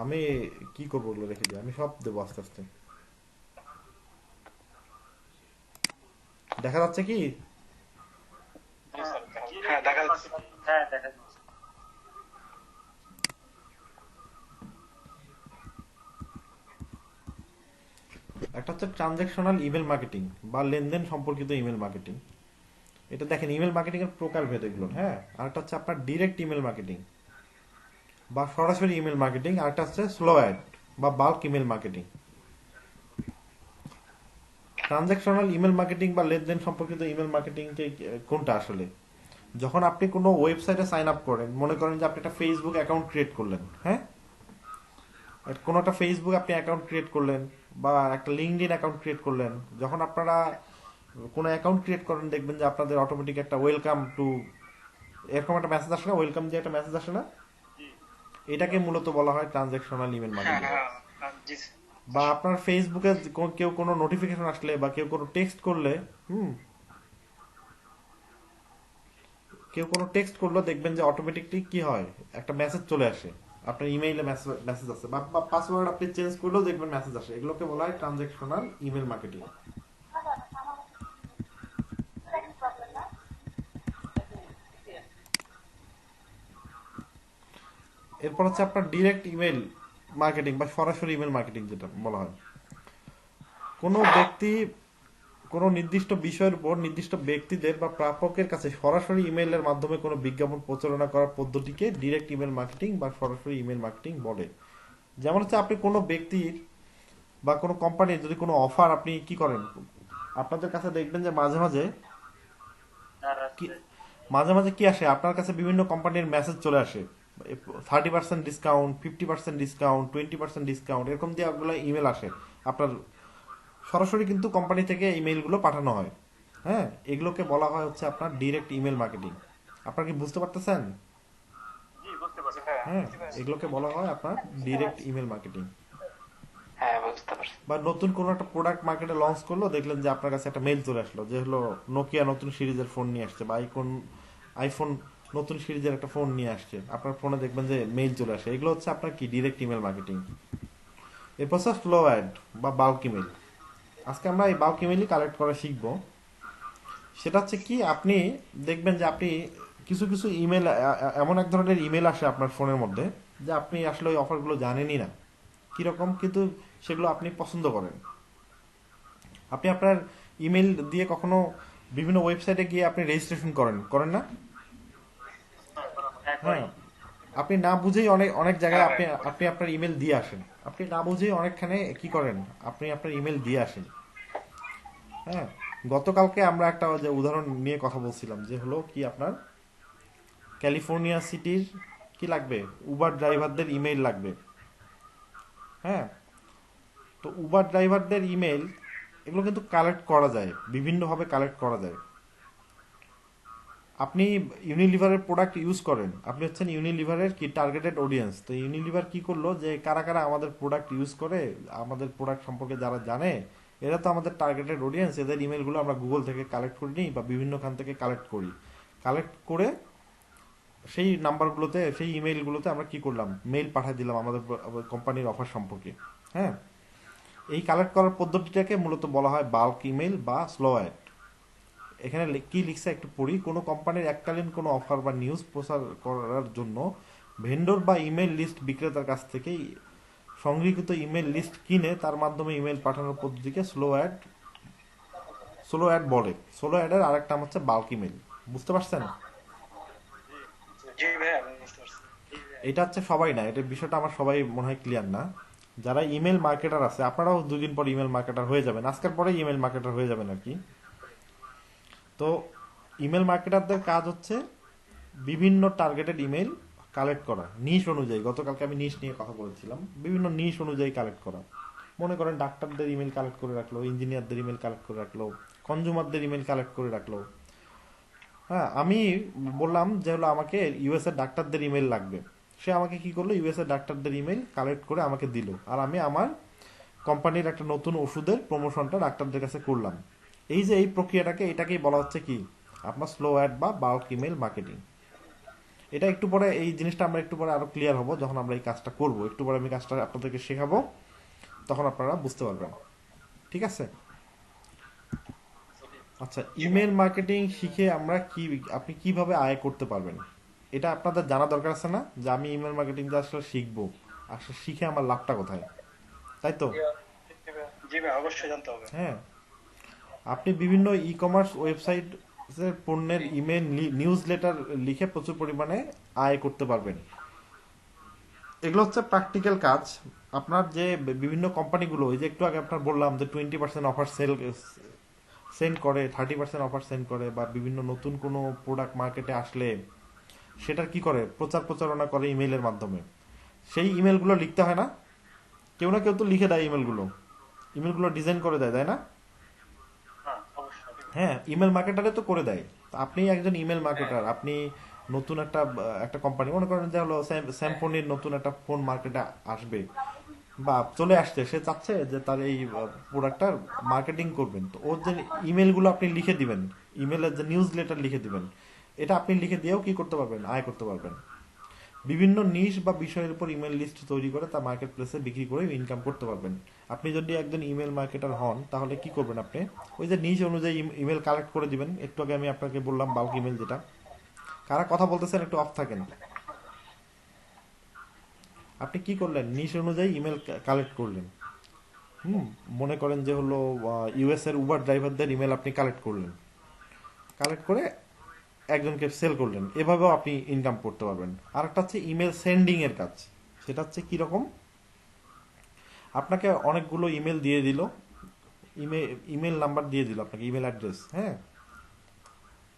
আমি কি করবো ওগুলো রেখে দিই, আমি সব দেবো আস্তে আস্তে। দেখা যাচ্ছে কি? হ্যাঁ, দেখা যাচ্ছে। হ্যাঁ, দেখা যাচ্ছে। একটা হচ্ছে ট্রানজ্যাকশনাল ইমেল মার্কেটিং বা লেনদেন সম্পর্কিত ইমেল মার্কেটিং। এটা দেখেন ইমেল মার্কেটিং এর প্রকারভেদ এগুলো, হ্যাঁ। আরেকটা হচ্ছে আপনার ডিরেক্ট ইমেল মার্কেটিং বা সরাসরি ইমেল মার্কেটিং, আরেকটা হচ্ছে স্লো অ্যাড বা bulk email marketing. Transactional email marketing বা লেনদেন সম্পর্কিত ইমেল মার্কেটিং কোনটা আসলে? যখন আপনি কোনো ওয়েবসাইটে সাইন আপ করেন, মনে করেন যে আপনি একটা ফেসবুক অ্যাকাউন্ট ক্রিয়েট করলেন, হ্যাঁ। কোনো একটা ফেসবুক আপনি অ্যাকাউন্ট ক্রিয়েট করলেন বা একটা লিঙ্কডইন অ্যাকাউন্ট ক্রিয়েট করলেন। যখন আপনারা কোনো অ্যাকাউন্ট ক্রিয়েট করেন, দেখবেন যে আপনাদের অটোমেটিক একটা ওয়েলকাম টু এরকম একটা মেসেজ আসে না, ওয়েলকাম দিয়ে একটা মেসেজ আসে না। জি, এটাকে মূলত বলা হয় ট্রানজ্যাকশনাল ইমেল হ্যাঁ, মার্কেটিং। হ্যাঁ, জি, বা আপনার ফেসবুকে কেউ কোনো নোটিফিকেশন আসলে বা কেউ কোনো টেক্সট করলে, হুম, কেউ কোনো টেক্সট করলো, দেখবেন যে অটোমেটিকলি কি হয়, একটা মেসেজ চলে আসে। আপনার ইমেইলে মেসেজ আসে বা পাসওয়ার্ড আপনি চেঞ্জ করলেও দেখবেন মেসেজ আসে। এগুলোকে বলা হয় ট্রানজ্যাকশনাল ইমেল মার্কেটিং। এরপর হচ্ছে আপনার ডিরেক্ট ইমেল মার্কেটিং বা সরাসরি ইমেল মার্কেটিং যেটা বলা হয়। কোনো ব্যক্তি কোনো নির্দিষ্ট বিষয়ের উপর নির্দিষ্ট ব্যক্তিদের বা প্রাপকের কাছে সরাসরি ইমেইলের মাধ্যমে কোনো বিজ্ঞাপন প্রচারণা করার পদ্ধতিকে ডিরেক্ট ইমেল মার্কেটিং বা সরাসরি ইমেল মার্কেটিং বলে। যেমন হচ্ছে আপনি কোনো ব্যক্তির বা কোনো কোম্পানির যদি কোনো অফার আপনি কি করেন, আপনাদের কাছে দেখবেন যে মাঝে মাঝে আর কি আছে। কি আসে, আপনার কাছে বিভিন্ন কোম্পানির মেসেজ চলে আসে। 30% ডিসকাউন্ট, 50% ডিসকাউন্ট, 20% ডিসকাউন্ট, এরকম দিয়ে আপনার ইমেল আসে আপনার। সরাসরি কিন্তু কোম্পানি থেকে ইমেইলগুলো পাঠানো হয়, হ্যাঁ। এগুলোকে বলা হয় হচ্ছে আপনার ডিরেক্ট ইমেল মার্কেটিং। আপনারা কি বুঝতে পারতেছেন? জি, বুঝতে পারছি। হ্যাঁ, হ্যাঁ, বুঝতে পারছি। এগুলোকে বলা হয় আপনার ডিরেক্ট ইমেল মার্কেটিং। হ্যাঁ, বুঝতে পারছি। বা নতুন কোনো একটা প্রোডাক্ট মার্কেটে লঞ্চ করলো, দেখলেন যে আপনার কাছে একটা মেইল চলে আসলো যে হলো নোকিয়া নতুন সিরিজের ফোন নিয়ে আসছে বা আইফোন নতুন সিরিজের একটা ফোন নিয়ে আসছে, আপনার ফোনে দেখবেন যে মেইল চলে আসে। এগুলো হচ্ছে আপনার কি ডিরেক্ট ইমেল মার্কেটিং। এরপর হচ্ছে স্লো অ্যাড বা বাল্ক ইমেল। আজকে আমরা এই বাল্ক ইমেলই কালেক্ট করা শিখবো। সেটা হচ্ছে কি, আপনি দেখবেন যে আপনি কিছু কিছু ইমেল, এমন এক ধরনের ইমেল আসে আপনার ফোনের মধ্যে যে আপনি আসলে ওই অফারগুলো জানেনই না কিরকম, কিন্তু সেগুলো আপনি পছন্দ করেন। আপনি আপনার ইমেল দিয়ে কখনো বিভিন্ন ওয়েবসাইটে গিয়ে আপনি রেজিস্ট্রেশন করেন করেন না? হ্যাঁ, করি। হ্যাঁ, আপনি না বুঝেই অনেক অনেক জায়গায় হ্যাঁ ভাই, আপনি করি। আপনি আপনার ইমেল দিয়ে আসেন। আপনি না বুঝেই অনেকখানে কি করেন, আপনি আপনার ইমেল দিয়ে আসেন, হ্যাঁ। গতকালকে আমরা একটা যে উদাহরণ নিয়ে কথা বলছিলাম যে হলো কি আপনার ক্যালিফোর্নিয়া সিটির কি লাগবে, উবার ড্রাইভারদের ইমেইল লাগবে, হ্যাঁ। তো উবার ড্রাইভারদের ইমেল এগুলো কিন্তু কালেক্ট করা যায়, বিভিন্নভাবে কালেক্ট করা যায়। আপনি ইউনিলিভারের প্রোডাক্ট ইউজ করেন, আপনি হচ্ছেন ইউনিলিভারের কি টার্গেটেড অডিয়েন্স। তো ইউনিলিভার কি করলো যে কারা কারা আমাদের প্রোডাক্ট ইউজ করে, আমাদের প্রোডাক্ট সম্পর্কে যারা জানে, এরা তো আমাদের টার্গেটেড অডিয়েন্স। এদের ইমেলগুলো আমরা গুগল থেকে কালেক্ট করে নিই বা বিভিন্ন খান থেকে কালেক্ট করি। কালেক্ট করে সেই নাম্বারগুলোতে, সেই ইমেইলগুলোতে আমরা কি করলাম, মেইল পাঠিয়ে দিলাম আমাদের কোম্পানির অফার সম্পর্কে, হ্যাঁ। এই কালেক্ট করার পদ্ধতিটাকে মূলত বলা হয় বাল্ক ইমেল বা স্লো অ্যাড। এখানে কি লিখছে একটু পড়ি। কোনো কোম্পানির এককালীন কোনো অফার বা নিউজ প্রচার করার জন্য ভেন্ডর বা ইমেল লিস্ট বিক্রেতার কাছ থেকে সংগৃহীত ইমেল লিস্ট কিনে তার মাধ্যমে ইমেল পাঠানোর পদ্ধতিকে স্লো অ্যাড বলে। স্লো অ্যাডের আরেকটা নাম হচ্ছে বাল্ক ইমেল। বুঝতে পারছেন? জি, জি ভাই, আমি বুঝতে পারছি। এটা হচ্ছে সবাই না, এটা বিষয়টা আমার সবাই মনে হয় ক্লিয়ার না। যারা ইমেল মার্কেটার আছে, আপনারাও দুদিন পর ইমেল মার্কেটার হয়ে যাবেন, আজকের পরে ইমেল মার্কেটার হয়ে যাবেন আর কি। তো ইমেল মার্কেটারদের কাজ হচ্ছে বিভিন্ন টার্গেটেড ইমেল কালেক্ট করা, নিশ অনুযায়ী। গতকালকে আমি নিশ নিয়ে কথা বলেছিলাম, বিভিন্ন নিশ অনুযায়ী কালেক্ট করা। মনে করেন ডাক্তারদের ইমেল কালেক্ট করে রাখলো, ইঞ্জিনিয়ারদের ইমেল কালেক্ট করে রাখলো, কনজুমারদের ইমেল কালেক্ট করে রাখলো, হ্যাঁ। আমি বললাম যে হলো আমাকে ইউএস এর ডাক্তারদের ইমেল লাগবে, সে আমাকে কি করলো, ইউএস এর ডাক্তারদের ইমেল কালেক্ট করে আমাকে দিল, আর আমি আমার কোম্পানির একটা নতুন ওষুধের প্রমোশনটা ডাক্তারদের কাছে করলাম। এই যে এই প্রক্রিয়াটাকে, এটাকেই বলা হচ্ছে কি আপনার স্লো অ্যাড বা বাল্ক ইমেল মার্কেটিং। এটা একটু পরে এই জিনিসটা আমরা একটু পরে আরো ক্লিয়ার হব যখন আমরা এই কাজটা করব, একটু পরে আমি কাজটা আপনাদেরকে শেখাবো, তখন আপনারা বুঝতে পারবেন। ঠিক আছে? আচ্ছা, ইমেল মার্কেটিং শিখে আমরা কি, আপনি কিভাবে আয় করতে পারবেন এটা আপনাদের জানা দরকার আছে না, যে আমি ইমেল মার্কেটিং আসলে শিখবো, আসলে শিখে আমার লাভটা কোথায়, তাই তো? জি ভাই, অবশ্যই জানতে হবে। হ্যাঁ, আপনি বিভিন্ন ই কমার্স ওয়েবসাইট পণ্যের ইমেল নিউজ লেটার লিখে প্রচুর পরিমাণে আয় করতে পারবেন। এগুলো হচ্ছে প্র্যাকটিক্যাল কাজ। আপনার যে বিভিন্ন কোম্পানিগুলো, ওই যে একটু আগে আপনার বললাম যে 20% অফার সেন্ড করে, 30% অফার সেন্ড করে, বা বিভিন্ন নতুন কোনো প্রোডাক্ট মার্কেটে আসলে সেটার কি করে, প্রচারণা করে ইমেইলের মাধ্যমে। সেই ইমেলগুলো লিখতে হয় না, কেউ না কেউ তো লিখে দেয় ইমেলগুলো ডিজাইন করে দেয়, তাই না? হ্যাঁ অবশ্যই। হ্যাঁ, ইমেল মার্কেটারে তো করে দেয়। তো আপনি একজন ইমেল মার্কেটার, আপনি নতুন একটা কোম্পানি, মনে করেন যে হলো স্যামসংয়ের নতুন একটা ফোন মার্কেটে আসবে বা চলে আসছে, সে চাচ্ছে যে তার এই প্রোডাক্টটার মার্কেটিং করবেন, তো ওর যে ইমেলগুলো আপনি লিখে দিবেন, ইমেলের যে নিউজ লেটার লিখে দিবেন, এটা আপনি লিখে দিয়েও কি করতে পারবেন, আয় করতে পারবেন। বিভিন্ন নিশ বা বিষয়ের উপর ইমেল লিস্ট তৈরি করে তা মার্কেট প্লেসে বিক্রি করে ইনকাম করতে পারবেন। আপনি যদি একজন ইমেল মার্কেটার হন, তাহলে কি করবেন, আপনি ওই যে নিশ অনুযায়ী ইমেল কালেক্ট করে দিবেন। একটু আগে আমি আপনাকে বললাম বাল্ক ইমেল যেটা। কারা কথা বলতেছেন একটু অফ থাকেন। আপনি কি করলেন, নিশ অনুযায়ী ইমেল কালেক্ট করলেন। মনে করেন যে হলো ইউএস এর উবার ড্রাইভারদের ইমেল আপনি কালেক্ট করলেন, কালেক্ট করে একজনকে সেল করলেন, এভাবেও আপনি ইনকাম করতে পারবেন। আর একটা হচ্ছে ইমেল সেন্ডিং এর কাজ। সেটা হচ্ছে কিরকম, আপনাকে অনেকগুলো ইমেল দিয়ে দিল, ইমেল নাম্বার দিয়ে দিল, আপনাকে ইমেল অ্যাড্রেস, হ্যাঁ,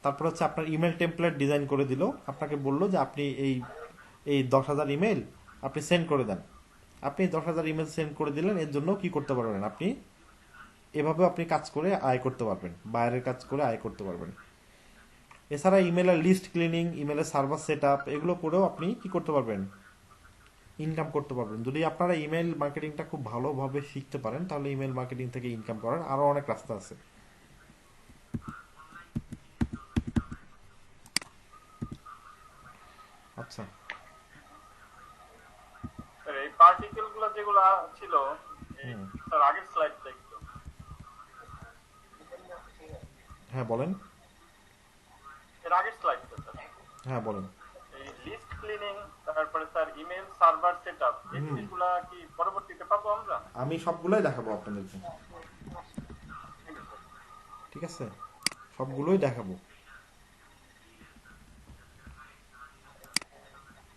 তারপর হচ্ছে আপনার ইমেল টেমপ্লেট ডিজাইন করে দিল, আপনাকে বলল যে আপনি এই এই 10,000 ইমেল আপনি সেন্ড করে দেন। আপনি 10,000 ইমেল সেন্ড করে দিলেন, এর জন্য কি করতে পারবেন, আপনি এভাবে আপনি কাজ করে আয় করতে পারবেন, বাইরের কাজ করে আয় করতে পারবেন। এছাড়া ইমেলের লিস্ট ক্লিনিং, ইমেলের সার্ভার সেট আপ, এগুলো করেও আপনি কি করতে পারবেন, ইনকাম করতে পারবেন। যদি আপনারা ইমেল মার্কেটিংটা খুব ভালোভাবে শিখতে পারেন, তাহলে ইমেল মার্কেটিং থেকে ইনকাম করার আরো অনেক রাস্তা আছে। আচ্ছা, স্যার এই পার্টিকেল গুলো যেগুলো ছিল, এই হুম, স্যার আগের স্লাইডটা একটু, হ্যাঁ বলেন, এর আগের স্লাইডটা স্যার, হ্যাঁ বলেন। এই লিস্ট ক্লিনিং, তারপরে স্যার ইমেল সার্ভার সেটআপ, এই হুম, জিনিসগুলা কি পরবর্তীতে পাবো আমরা? আমি সবগুলোই দেখাবো আপনাদেরকে, ঠিক আছে। ঠিক আছে, সবগুলোই দেখাবো।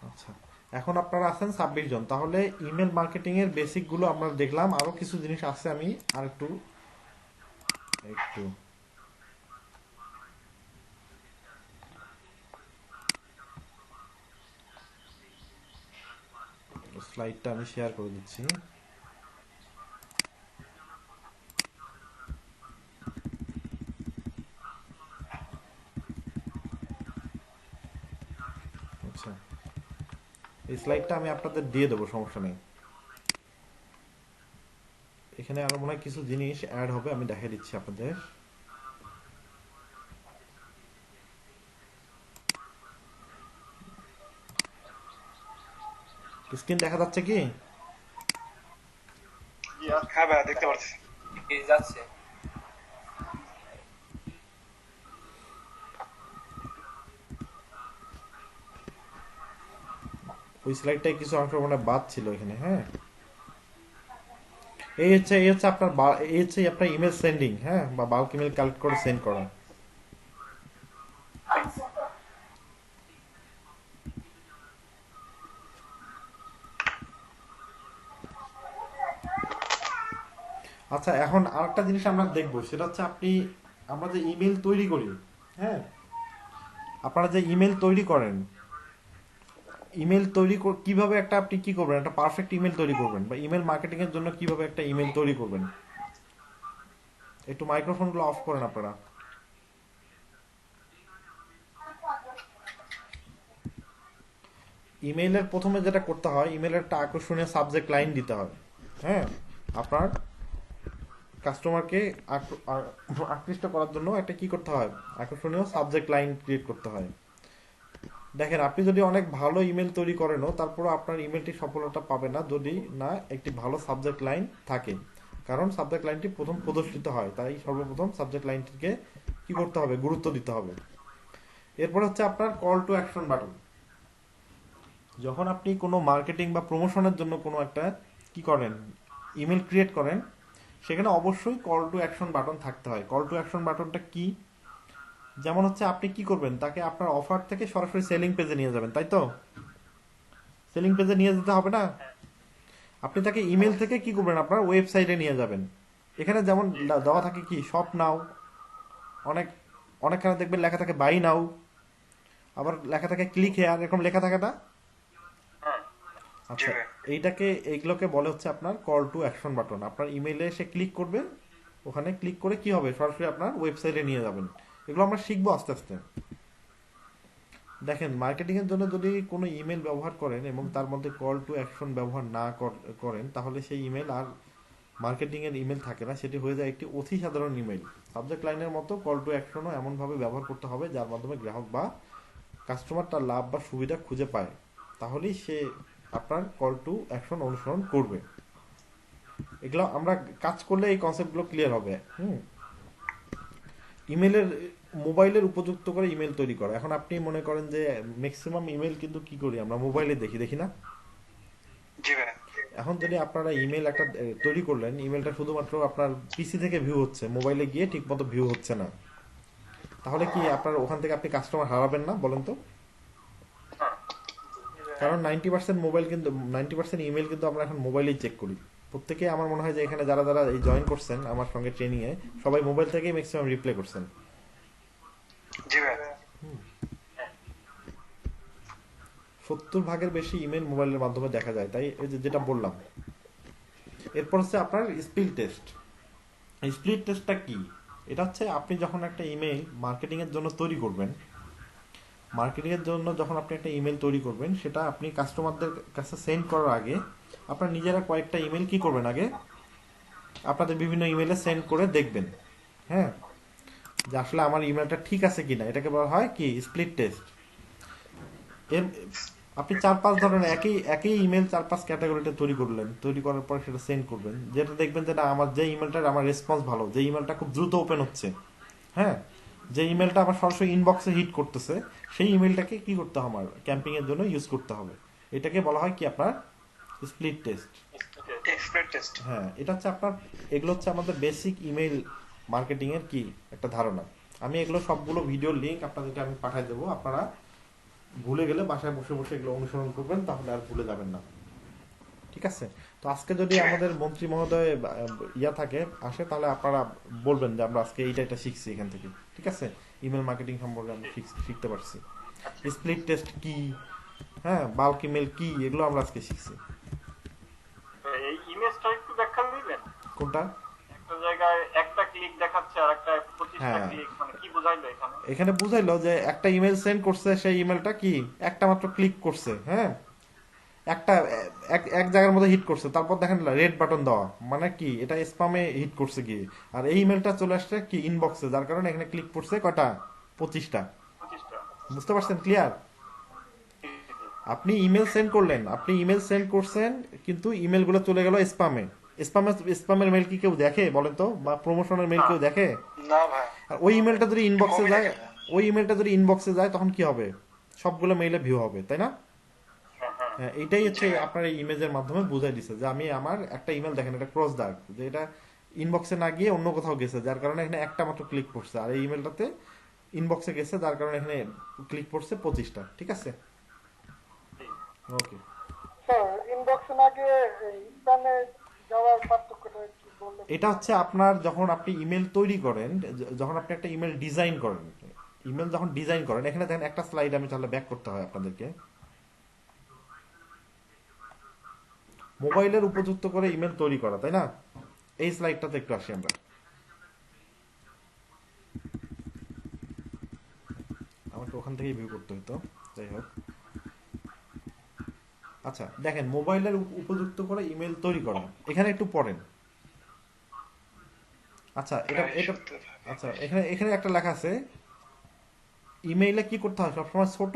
আচ্ছা, এখন আপনারা আছেন 26 জন, তাহলে ইমেল মার্কেটিং এর বেসিক গুলো আমরা দেখলাম, আরো কিছু জিনিস আছে, আমি আর একটু একটু স্লাইডটা আমি শেয়ার করে দিচ্ছি। আচ্ছা, এই স্লাইডটা আমি আপনাদের দিয়ে দেবো, সমস্যা নেই। এখানে আরো মনে হয় কিছু জিনিস অ্যাড হবে, আমি দেখিয়ে দিচ্ছি আপনাদের। স্ক্রিন দেখা যাচ্ছে কি? জি হ্যাঁ ভাই, দেখতে পাচ্ছি। যাচ্ছে। ওই স্লাইডটায় কিছু অংশ মানে বাদ ছিল এখানে, হ্যাঁ। এই হচ্ছে আপনার এই হচ্ছে আপনার ইমেল সেন্ডিং, হ্যাঁ, বা বাল্ক ইমেল কালেক্ট করে সেন্ড করা। আচ্ছা, এখন আরেকটা জিনিস আমরা দেখবো, সেটা হচ্ছে আমরা যে ইমেল তৈরি করি, হ্যাঁ, আপনারা যে ইমেল তৈরি করেন, কিভাবে একটা আপনি কি করবেন, একটা পারফেক্ট ইমেল তৈরি করবেন, বা ইমেল মার্কেটিং এর জন্য কিভাবে একটা ইমেল তৈরি করবেন। একটু মাইক্রোফোনগুলো অফ করেন আপনারা। ইমেইলের প্রথমে যেটা করতে হয়, ইমেইলের একটা আকর্ষণীয় সাবজেক্ট লাইন দিতে হয়, হ্যাঁ। আপনার কাস্টমারকে আকৃষ্ট করার জন্য একটা কি করতে হয়, আকর্ষণীয় সাবজেক্ট লাইন ক্রিয়েট করতে হয়। দেখেন আপনি যদি অনেক ভালো ইমেল তৈরি করেনও তারপরে আপনার ইমেলটি সফলতা পাবে না যদি না একটি ভালো সাবজেক্ট লাইন থাকে, কারণ সাবজেক্ট লাইনটি প্রথম প্রদর্শিত হয়, তাই সর্বপ্রথম সাবজেক্ট লাইনটিকে কি করতে হবে, গুরুত্ব দিতে হবে। এরপর হচ্ছে আপনার কল টু অ্যাকশন বাটন। যখন আপনি কোনো মার্কেটিং বা প্রমোশনের জন্য কোনো একটা কি করেন, ইমেল ক্রিয়েট করেন, সেখানে অবশ্যই কল টু অ্যাকশন বাটন থাকতে হয়। কল টু অ্যাকশন বাটনটা কি? যেমন হচ্ছে আপনি কি করবেন, তাকে আপনার অফার থেকে সরাসরি সেলিং পেজে নিয়ে যাবেন, তাই তো? সেলিং পেজে নিয়ে যেতে হবে না, আপনি তাকে ইমেল থেকে কি করবেন, আপনার ওয়েবসাইটে নিয়ে যাবেন। এখানে যেমন দেওয়া থাকে কি শপ নাও, অনেক অনেকখানে দেখবেন লেখা থাকে বাই নাও, আবার লেখা থাকে ক্লিক হেয়ার, এরকম লেখা থাকে না? হ্যাঁ আচ্ছা, এইগুলোকে বলে হচ্ছে আপনার কল টু অ্যাকশন বাটন। আপনার ইমেইলে এসে ক্লিক করবেন, ওখানে ক্লিক করে কি হবে, সরাসরি আপনার ওয়েবসাইটে নিয়ে যাবেন। এগুলো আমরা শিখবো আস্তে আস্তে। দেখেন মার্কেটিং এর জন্য যদি কোনো ইমেল ব্যবহার করেন এবং তার মধ্যে কল টু অ্যাকশন ব্যবহার না করেন, তাহলে সেই ইমেল আর মার্কেটিং এর ইমেল থাকে না, সেটি হয়ে যায় একটি অতি সাধারণ ইমেল। সাবজেক্ট লাইনের মতো কল টু অ্যাকশনও এমনভাবে ব্যবহার করতে হবে যার মাধ্যমে গ্রাহক বা কাস্টমার তার লাভ বা সুবিধা খুঁজে পায়, তাহলেই সে আপনার কল টু অ্যাকশন অনুসরণ করবে। এগুলো আমরা কাজ করলে এই কনসেপ্টগুলো ক্লিয়ার হবে। ইমেলের মোবাইলের উপযুক্ত করে ইমেল তৈরি করা। এখন আপনি মনে করেন যে ম্যাক্সিমাম ইমেল কিন্তু কি করি আমরা, মোবাইলে দেখি না? জি ভাই। এখন যদি আপনারা ইমেল একটা তৈরি করলেন, ইমেলটা শুধুমাত্র আপনার পিসি থেকে ভিউ হচ্ছে, মোবাইলে গিয়ে ঠিকমতো ভিউ হচ্ছে না, তাহলে কি আপনার ওখান থেকে আপনি কাস্টমার হারাবেন না বলেন তো? কারণ 90% মোবাইল কিন্তু 90% ইমেল কিন্তু আমরা এখন মোবাইলেই চেক করি। প্রত্যেকে আমার মনে হয় যে এখানে যারা যারা এই জয়েন করছেন আমার সঙ্গে ট্রেনিং এ, সবাই মোবাইল থেকেই ম্যাক্সিমাম রিপ্লাই করছেন। জি ভাই। 70 ভাগের বেশি ইমেল মোবাইলের মাধ্যমে দেখা যায়, তাই এই যে যেটা বললাম। এরপর হচ্ছে আপনার স্পিড টেস্ট। স্পিড টেস্টটা কি? এটা হচ্ছে আপনি যখন একটা ইমেল মার্কেটিং এর জন্য তৈরি করবেন, মার্কেটিং এর জন্য যখন আপনি একটা ইমেল তৈরি করবেন, সেটা আপনি কাস্টমারদের কাছে সেন্ড করার আগে আপনার নিজেরা কয়েকটা ইমেল কি করবেন, আগে আপনাদের বিভিন্ন ইমেলে সেন্ড করে দেখবেন, হ্যাঁ, যে আসলে আমার ইমেলটা ঠিক আছে কিনা। এটাকে বলা হয় কি স্প্লিট টেস্ট। এর আপনি 4-5 ধরনের একই একই ইমেল 4-5 ক্যাটাগরিতে তৈরি করলেন, তৈরি করার পর সেটা সেন্ড করবেন, যেটা দেখবেন যে না আমার যে ইমেলটার আমার রেসপন্স ভালো, যে ইমেলটা খুব দ্রুত ওপেন হচ্ছে, হ্যাঁ, যে ইমেলটা আমার সরাসরি ইনবক্সে হিট করতেছে, সেই ইমেলটাকে কি করতে হবে, আমার ক্যাম্পিং এর জন্য ইউজ করতে হবে। এটাকে বলা হয় কি আপনার স্প্লিট টেস্ট। Explain test. হ্যাঁ, এটা হচ্ছে আপনার, এগুলো হচ্ছে আমাদের বেসিক ইমেল মার্কেটিং এর কি একটা ধারণা। আমি এগুলো সবগুলো ভিডিও লিংক আপনাদেরকে আমি পাঠিয়ে দেবো, আপনারা ভুলে গেলে বাসায় বসে বসে এগুলো অনুসরণ করবেন, তাহলে আর ভুলে যাবেন না। ঠিক আছে? তো আজকে যদি আমাদের মন্ত্রী মহোদয় ইয়া থাকে আসে, তাহলে আপনারা বলবেন যে আমরা আজকে এইটা শিখছি এখান থেকে। ঠিক আছে? ইমেল মার্কেটিং সম্পর্কে আমরা শিখতে পারছি, স্প্লিট টেস্ট কি, হ্যাঁ, বাল্ক ইমেল কি, এগুলো আমরা আজকে শিখছি। এই ইমেজটা একটু ব্যাখ্যা দিবেন? কোনটা? একটা জায়গায় একটা ক্লিক দেখাচ্ছে আর একটা 25টা হ্যাঁ, ক্লিক, মানে কি বোঝাইলো এখানে? এখানে বুঝাইলো যে একটা ইমেল সেন্ড করছে, সেই ইমেলটা কি একটা মাত্র ক্লিক করছে, হ্যাঁ, একটা এক জায়গার মধ্যে হিট করছে, তারপর দেখেন রেড বাটন দেওয়া, মানে কি এটা স্প্যামে হিট করছে কি, আর এই ইমেলটা চলে আসছে কি ইনবক্সে, যার কারণে এখানে ক্লিক করছে কয়টা, 25টা। 25টা। বুঝতে পারছেন? ক্লিয়ার? আপনি ইমেল সেন্ড করলেন, আপনি ইমেল সেন্ড করছেন, কিন্তু ইমেল গুলো চলে গেল স্প্যামে। স্প্যামের মেল কি কেউ দেখে বলেন তো, বা প্রমোশনের মেল কেউ দেখে? না ভাই। আর ওই ইমেলটা যদি ইনবক্সে কমই যায়, দেখে না। ওই ইমেলটা যদি ইনবক্সে যায় তখন কি হবে, সবগুলো মেইলে ভিউ হবে, তাই না? হ্যাঁ, এইটাই হচ্ছে আপনার এই ইমেজের মাধ্যমে বুঝাই দিছে যে আমি আমার একটা ইমেল দেখেন, এটা ক্রস দাগ, যে এটা ইনবক্সে না গিয়ে অন্য কোথাও গেছে, যার কারণে এখানে একটা মাত্র ক্লিক করছে, আর এই ইমেলটাতে ইনবক্সে গেছে, যার কারণে এখানে ক্লিক করছে 25টা। ঠিক আছে? ওকে। স্যার ইনবক্সে না গিয়ে স্প্যামে যাওয়ার পার্থক্যটা একটু বললে। এটা হচ্ছে আপনার যখন আপনি ইমেল তৈরি করেন, যখন আপনি একটা ইমেল ডিজাইন করেন, ইমেল যখন ডিজাইন করেন, এখানে দেখেন একটা স্লাইড আমি তাহলে ব্যাক করতে হয় আপনাদেরকে। মোবাইলের উপযুক্ত করে ইমেল তৈরি করা, তাই না? এই স্লাইডটাতে একটু আসি আমরা। আমাকে ওখান থেকেই ভিউ করতে হতো, যাই হোক। আচ্ছা দেখেন, মোবাইলের উপযুক্ত করে ইমেল তৈরি করা, এখানে একটু পড়েন। আচ্ছা এটা এটা আচ্ছা, এখানে এখানে একটা লেখা আছে ইমেইলে কি করতে হয় সবসময় ছোট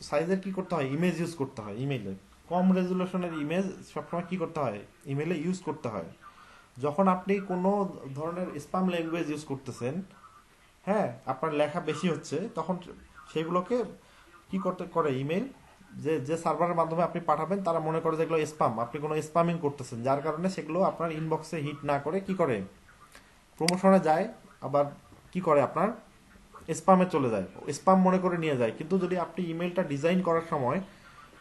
সাইজের কি করতে হয় ইমেজ ইউজ করতে হয় ইমেইলে কম রেজুলেশনের ইমেজ সবসময় কি করতে হয় ইমেইলে ইউজ করতে হয় যখন আপনি কোনো ধরনের স্প্যাম ল্যাঙ্গুয়েজ ইউজ করতেছেন হ্যাঁ আপনার লেখা বেশি হচ্ছে তখন সেগুলোকে কি করতে করে ইমেল যে সার্ভারের মাধ্যমে আপনি পাঠাবেন তারা মনে করে যেগুলো স্প্যাম আপনি কোনো স্প্যামিং করতেছেন যার কারণে সেগুলো আপনার ইনবক্সে হিট না করে কি করে প্রমোশনে যায় আবার কি করে আপনার স্প্যামে চলে যায় স্প্যাম মনে করে নিয়ে যায় কিন্তু যদি আপনি ইমেলটা ডিজাইন করার সময়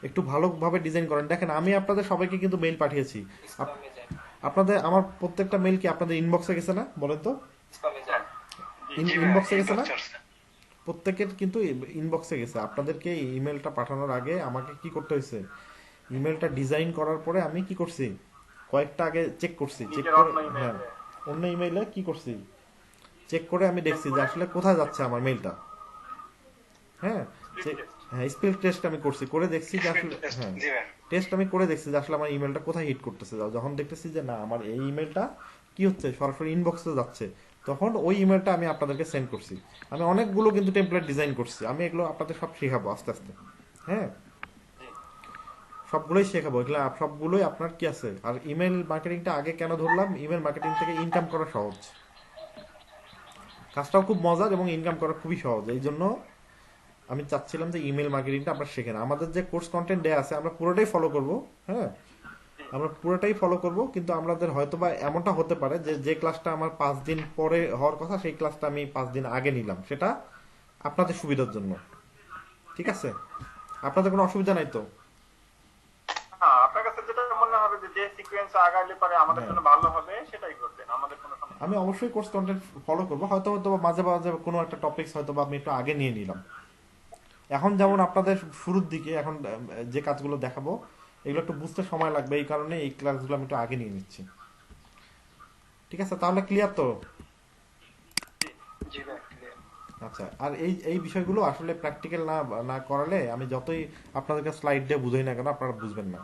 একটু ভালোভাবে ডিজাইন করেন দেখেন আমি আপনাদের সবাইকে কিন্তু মেইল পাঠিয়েছি আপনাদের আমার প্রত্যেকটা মেইল কি আপনাদের ইনবক্সে গেছে না বলেন তো জি ভাইয়া ইনবক্সে গেছে না inbox আসছে। প্রত্যেকের কিন্তু ইনবক্সে গেছে আপনাদেরকে ইমেলটা পাঠানোর আগে আমাকে কি করতে হয়েছে ইমেলটা ডিজাইন করার পরে আমি কি করছি কয়েকটা আগে চেক করছি চেক নিজের করে অন্য email-এ। হ্যাঁ অন্য ইমেইলে কি করছি চেক করে আমি দেখছি যে আসলে কোথায় যাচ্ছে আমার মেইলটা হ্যাঁ হ্যাঁ স্পেল টেস্ট আমি করছি করে দেখছি যে আসলে Test, হ্যাঁ জি ভাইয়া টেস্ট আমি করে দেখছি যে আসলে আমার ইমেলটা কোথায় হিট করতেছে যখন দেখতেছি যে না আমার এই ইমেলটা কি হচ্ছে সরাসরি ইনবক্সে যাচ্ছে তখন ওই ইমেলটা আমি আপনাদেরকে সেন্ড করছি আমি অনেকগুলো কিন্তু টেমপ্লেট ডিজাইন করছি আমি এগুলো আপনাদের সব শেখাবো আস্তে আস্তে হ্যাঁ সবগুলোই শেখাবো এগুলো সবগুলোই আপনার কি আছে আর ইমেল মার্কেটিংটা আগে কেন ধরলাম ইমেল মার্কেটিং থেকে ইনকাম করা সহজ কাজটাও খুব মজার এবং ইনকাম করা খুবই সহজ এই জন্য আমি চাচ্ছিলাম যে ইমেল মার্কেটিংটা আপনারা শেখেন আমাদের যে কোর্স কন্টেন্ট দেয়া আছে আমরা পুরোটাই ফলো করব হ্যাঁ আমরা পুরোটাই ফলো করব কিন্তু আমাদের হয়তোবা এমনটা হতে পারে যে যে ক্লাসটা আমার 5 দিন পরে হওয়ার কথা সেই ক্লাসটা আমি 5 দিন আগে নিলাম সেটা আপনাদের সুবিধার জন্য ঠিক আছে আপনাদের কোনো অসুবিধা নাই তো হ্যাঁ আপনার কাছে যেটা মনে হবে যে সিকোয়েন্স আগাইলে পারে আমাদের জন্য ভালো হবে সেটাই করবেন আমাদের কোনো সমস্যা আমি অবশ্যই কোর্স কন্টেন্ট ফলো করব হয়তো মাঝে মাঝে কোনো একটা টপিকস হয়তো আমি একটু আগে নিয়ে নিলাম এখন যেমন আপনাদের শুরুর দিকে এখন যে কাজগুলো দেখাবো এগুলো একটু বুঝতে সময় লাগবে এই কারণে এই ক্লাসগুলো আমি একটু আগে নিয়ে নিচ্ছি ঠিক আছে তাহলে ক্লিয়ার তো জি ভাইয়া clear। আচ্ছা আর এই বিষয়গুলো আসলে প্র্যাকটিক্যাল না না করালে আমি যতই আপনাদেরকে স্লাইড দিয়ে বুঝাই না কেন আপনারা বুঝবেন না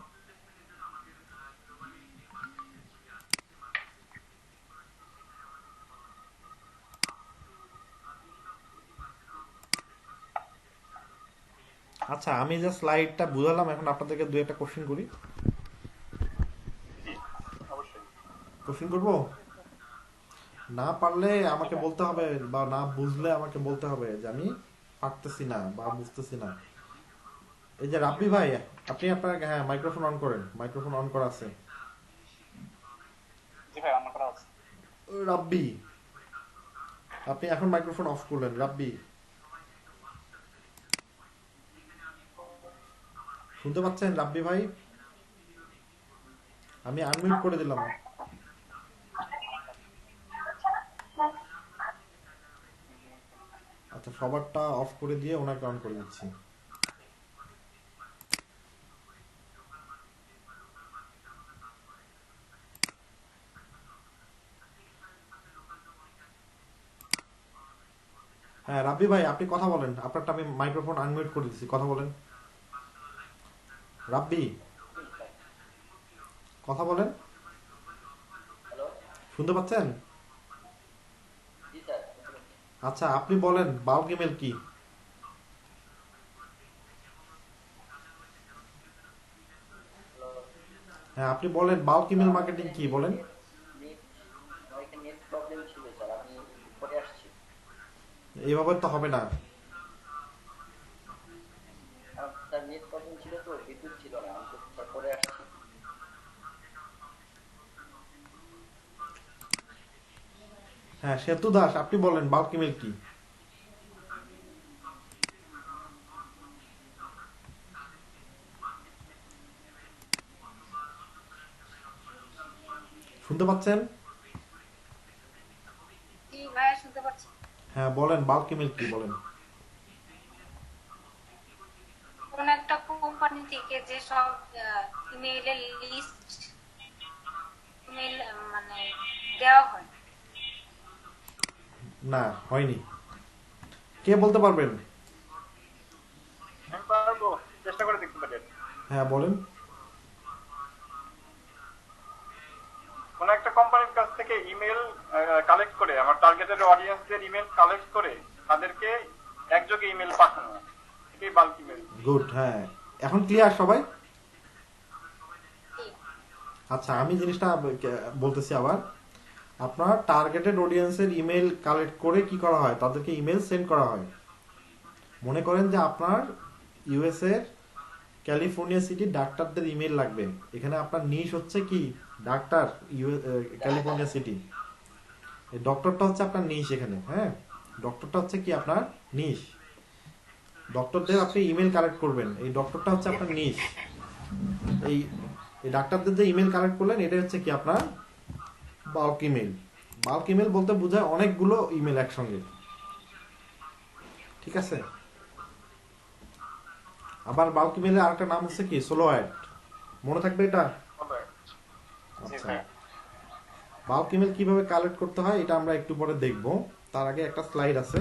আচ্ছা আমি যে স্লাইডটা বুঝালাম এখন আপনাদেরকে দুই একটা কোশ্চেন করি জি অবশ্যই কোশ্চেন করব না পারলে আমাকে বলতে হবে বা না বুঝলে আমাকে বলতে হবে যে আমি পারতেছি না বা বুঝতেছি না এই যে রাব্বি ভাই আপনি আপনার হ্যাঁ মাইক্রোফোন অন করেন মাইক্রোফোন অন করা আছে জি ভাই আমার করা আছে রাব্বি আপনি এখন মাইক্রোফোন অফ করলেন রাব্বি শুনতে পাচ্ছেন রাব্বি ভাই আমি আনমিউট করে দিলাম আচ্ছা সবারটা অফ করে দিয়ে ওনাকে অন করে দিচ্ছি হ্যাঁ রাব্বি ভাই আপনি কথা বলেন আপনারটা আমি মাইক্রোফোন আনমিউট করে দিচ্ছি কথা বলেন রাব্বি কথা বলেন শুনতে পাচ্ছেন আচ্ছা আপনি বলেন বাল্ক ইমেল কি হ্যাঁ আপনি বলেন বাল্ক ইমেল মার্কেটিং কি বলেন এইভাবে তো হবে না হ্যাঁ সেতু দাস আপনি বলেন বাল্ক ইমেল কি শুনতে পাচ্ছেন জি ভাইয়া শুনতে পাচ্ছি হ্যাঁ বলেন বাল্ক ইমেল কি বলেন কোন একটা কোম্পানি থেকে যে সব ইমেইলের লিস্ট ইমেইল মানে দেওয়া হয় না হয়নি কে বলতে পারবেন আমি পারবো চেষ্টা করে দেখতে পারি হ্যাঁ বলেন কোন একটা কোম্পানির কাছ থেকে ইমেল কালেক্ট করে আমার টার্গেটেড অডিয়েন্সদের ইমেল কালেক্ট করে তাদেরকে একযোগে ইমেল পাঠানো, এটাই বাল্ক ইমেল। গুড, হ্যাঁ এখন ক্লিয়ার সবাই? জি। আচ্ছা, আমি জিনিসটা বলতেছি আবার। আপনার টার্গেটেড অডিয়েন্সের ইমেল কালেক্ট করে কি করা হয়, তাদেরকে ইমেল সেন্ড করা হয়। মনে করেন যে আপনার ইউএস এর ক্যালিফোর্নিয়া সিটি ডাক্তারদের ইমেল লাগবে। এখানে আপনার নিশ হচ্ছে কি ডাক্তার, ক্যালিফোর্নিয়া সিটি। এই ডক্টরটা হচ্ছে আপনার নিশ এখানে, হ্যাঁ ডক্টরটা হচ্ছে কি আপনার নিশ। ডক্টরদের আপনি ইমেল কালেক্ট করবেন, এই ডক্টরটা হচ্ছে আপনার নিশ। এই এই ডাক্তারদের যে ইমেল কালেক্ট করলেন এটা হচ্ছে কি আপনার বাল্ক ইমেল। বাল্ক ইমেল বলতে বোঝায় অনেকগুলো ইমেল একসঙ্গে, ঠিক আছে? আবার বাল্ক ইমেলের আরেকটা নাম হচ্ছে কি সোলো অ্যাড, মনে থাকবে এটা? আচ্ছা, বাল্ক ইমেল কিভাবে কালেক্ট করতে হয় এটা আমরা একটু পরে দেখব। তার আগে একটা স্লাইড আছে,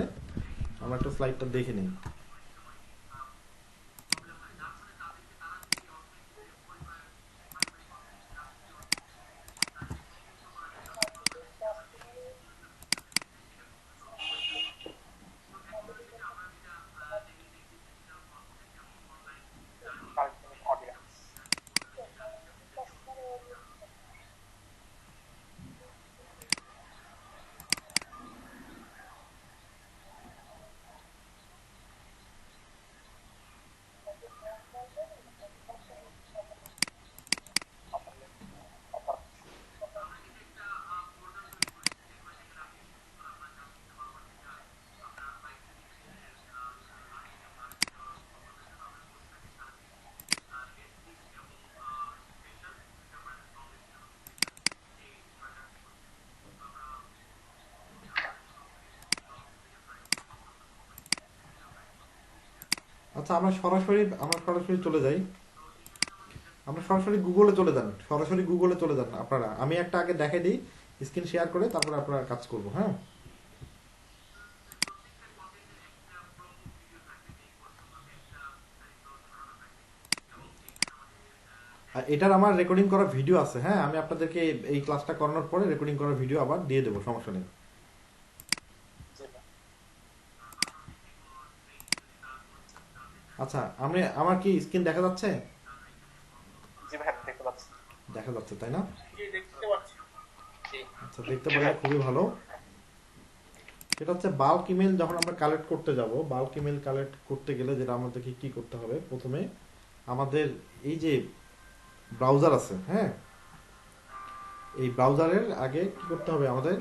আমরা একটা স্লাইডটা দেখে নিই। অডিয়েন্স। আচ্ছা, আমরা সরাসরি চলে যাই। আমরা সরাসরি গুগলে চলে যান, সরাসরি গুগলে চলে যান আপনারা। আমি একটা আগে দেখাই দিই স্ক্রিন শেয়ার করে, তারপরে আপনারা কাজ করবো। হ্যাঁ, আর এটার আমার রেকর্ডিং করা ভিডিও আছে। হ্যাঁ, আমি আপনাদেরকে এই ক্লাসটা করানোর পরে রেকর্ডিং করা ভিডিও আবার দিয়ে দেবো, সমস্যা নেই। আচ্ছা, আমার কি স্ক্রিন দেখা যাচ্ছে? জি ভাই দেখতে পাচ্ছি। দেখা যাচ্ছে তাই না? দেখতে পাচ্ছি। জি। আচ্ছা, দেখতে পারলে খুবই ভালো। এটা হচ্ছে বাল্ক ইমেল। যখন আমরা কালেক্ট করতে যাব, বাল্ক ইমেল কালেক্ট করতে গেলে যেটা আমাদেরকে কি করতে হবে, প্রথমে আমাদের এই যে ব্রাউজার আছে, হ্যাঁ এই ব্রাউজারের আগে কি করতে হবে, আমাদের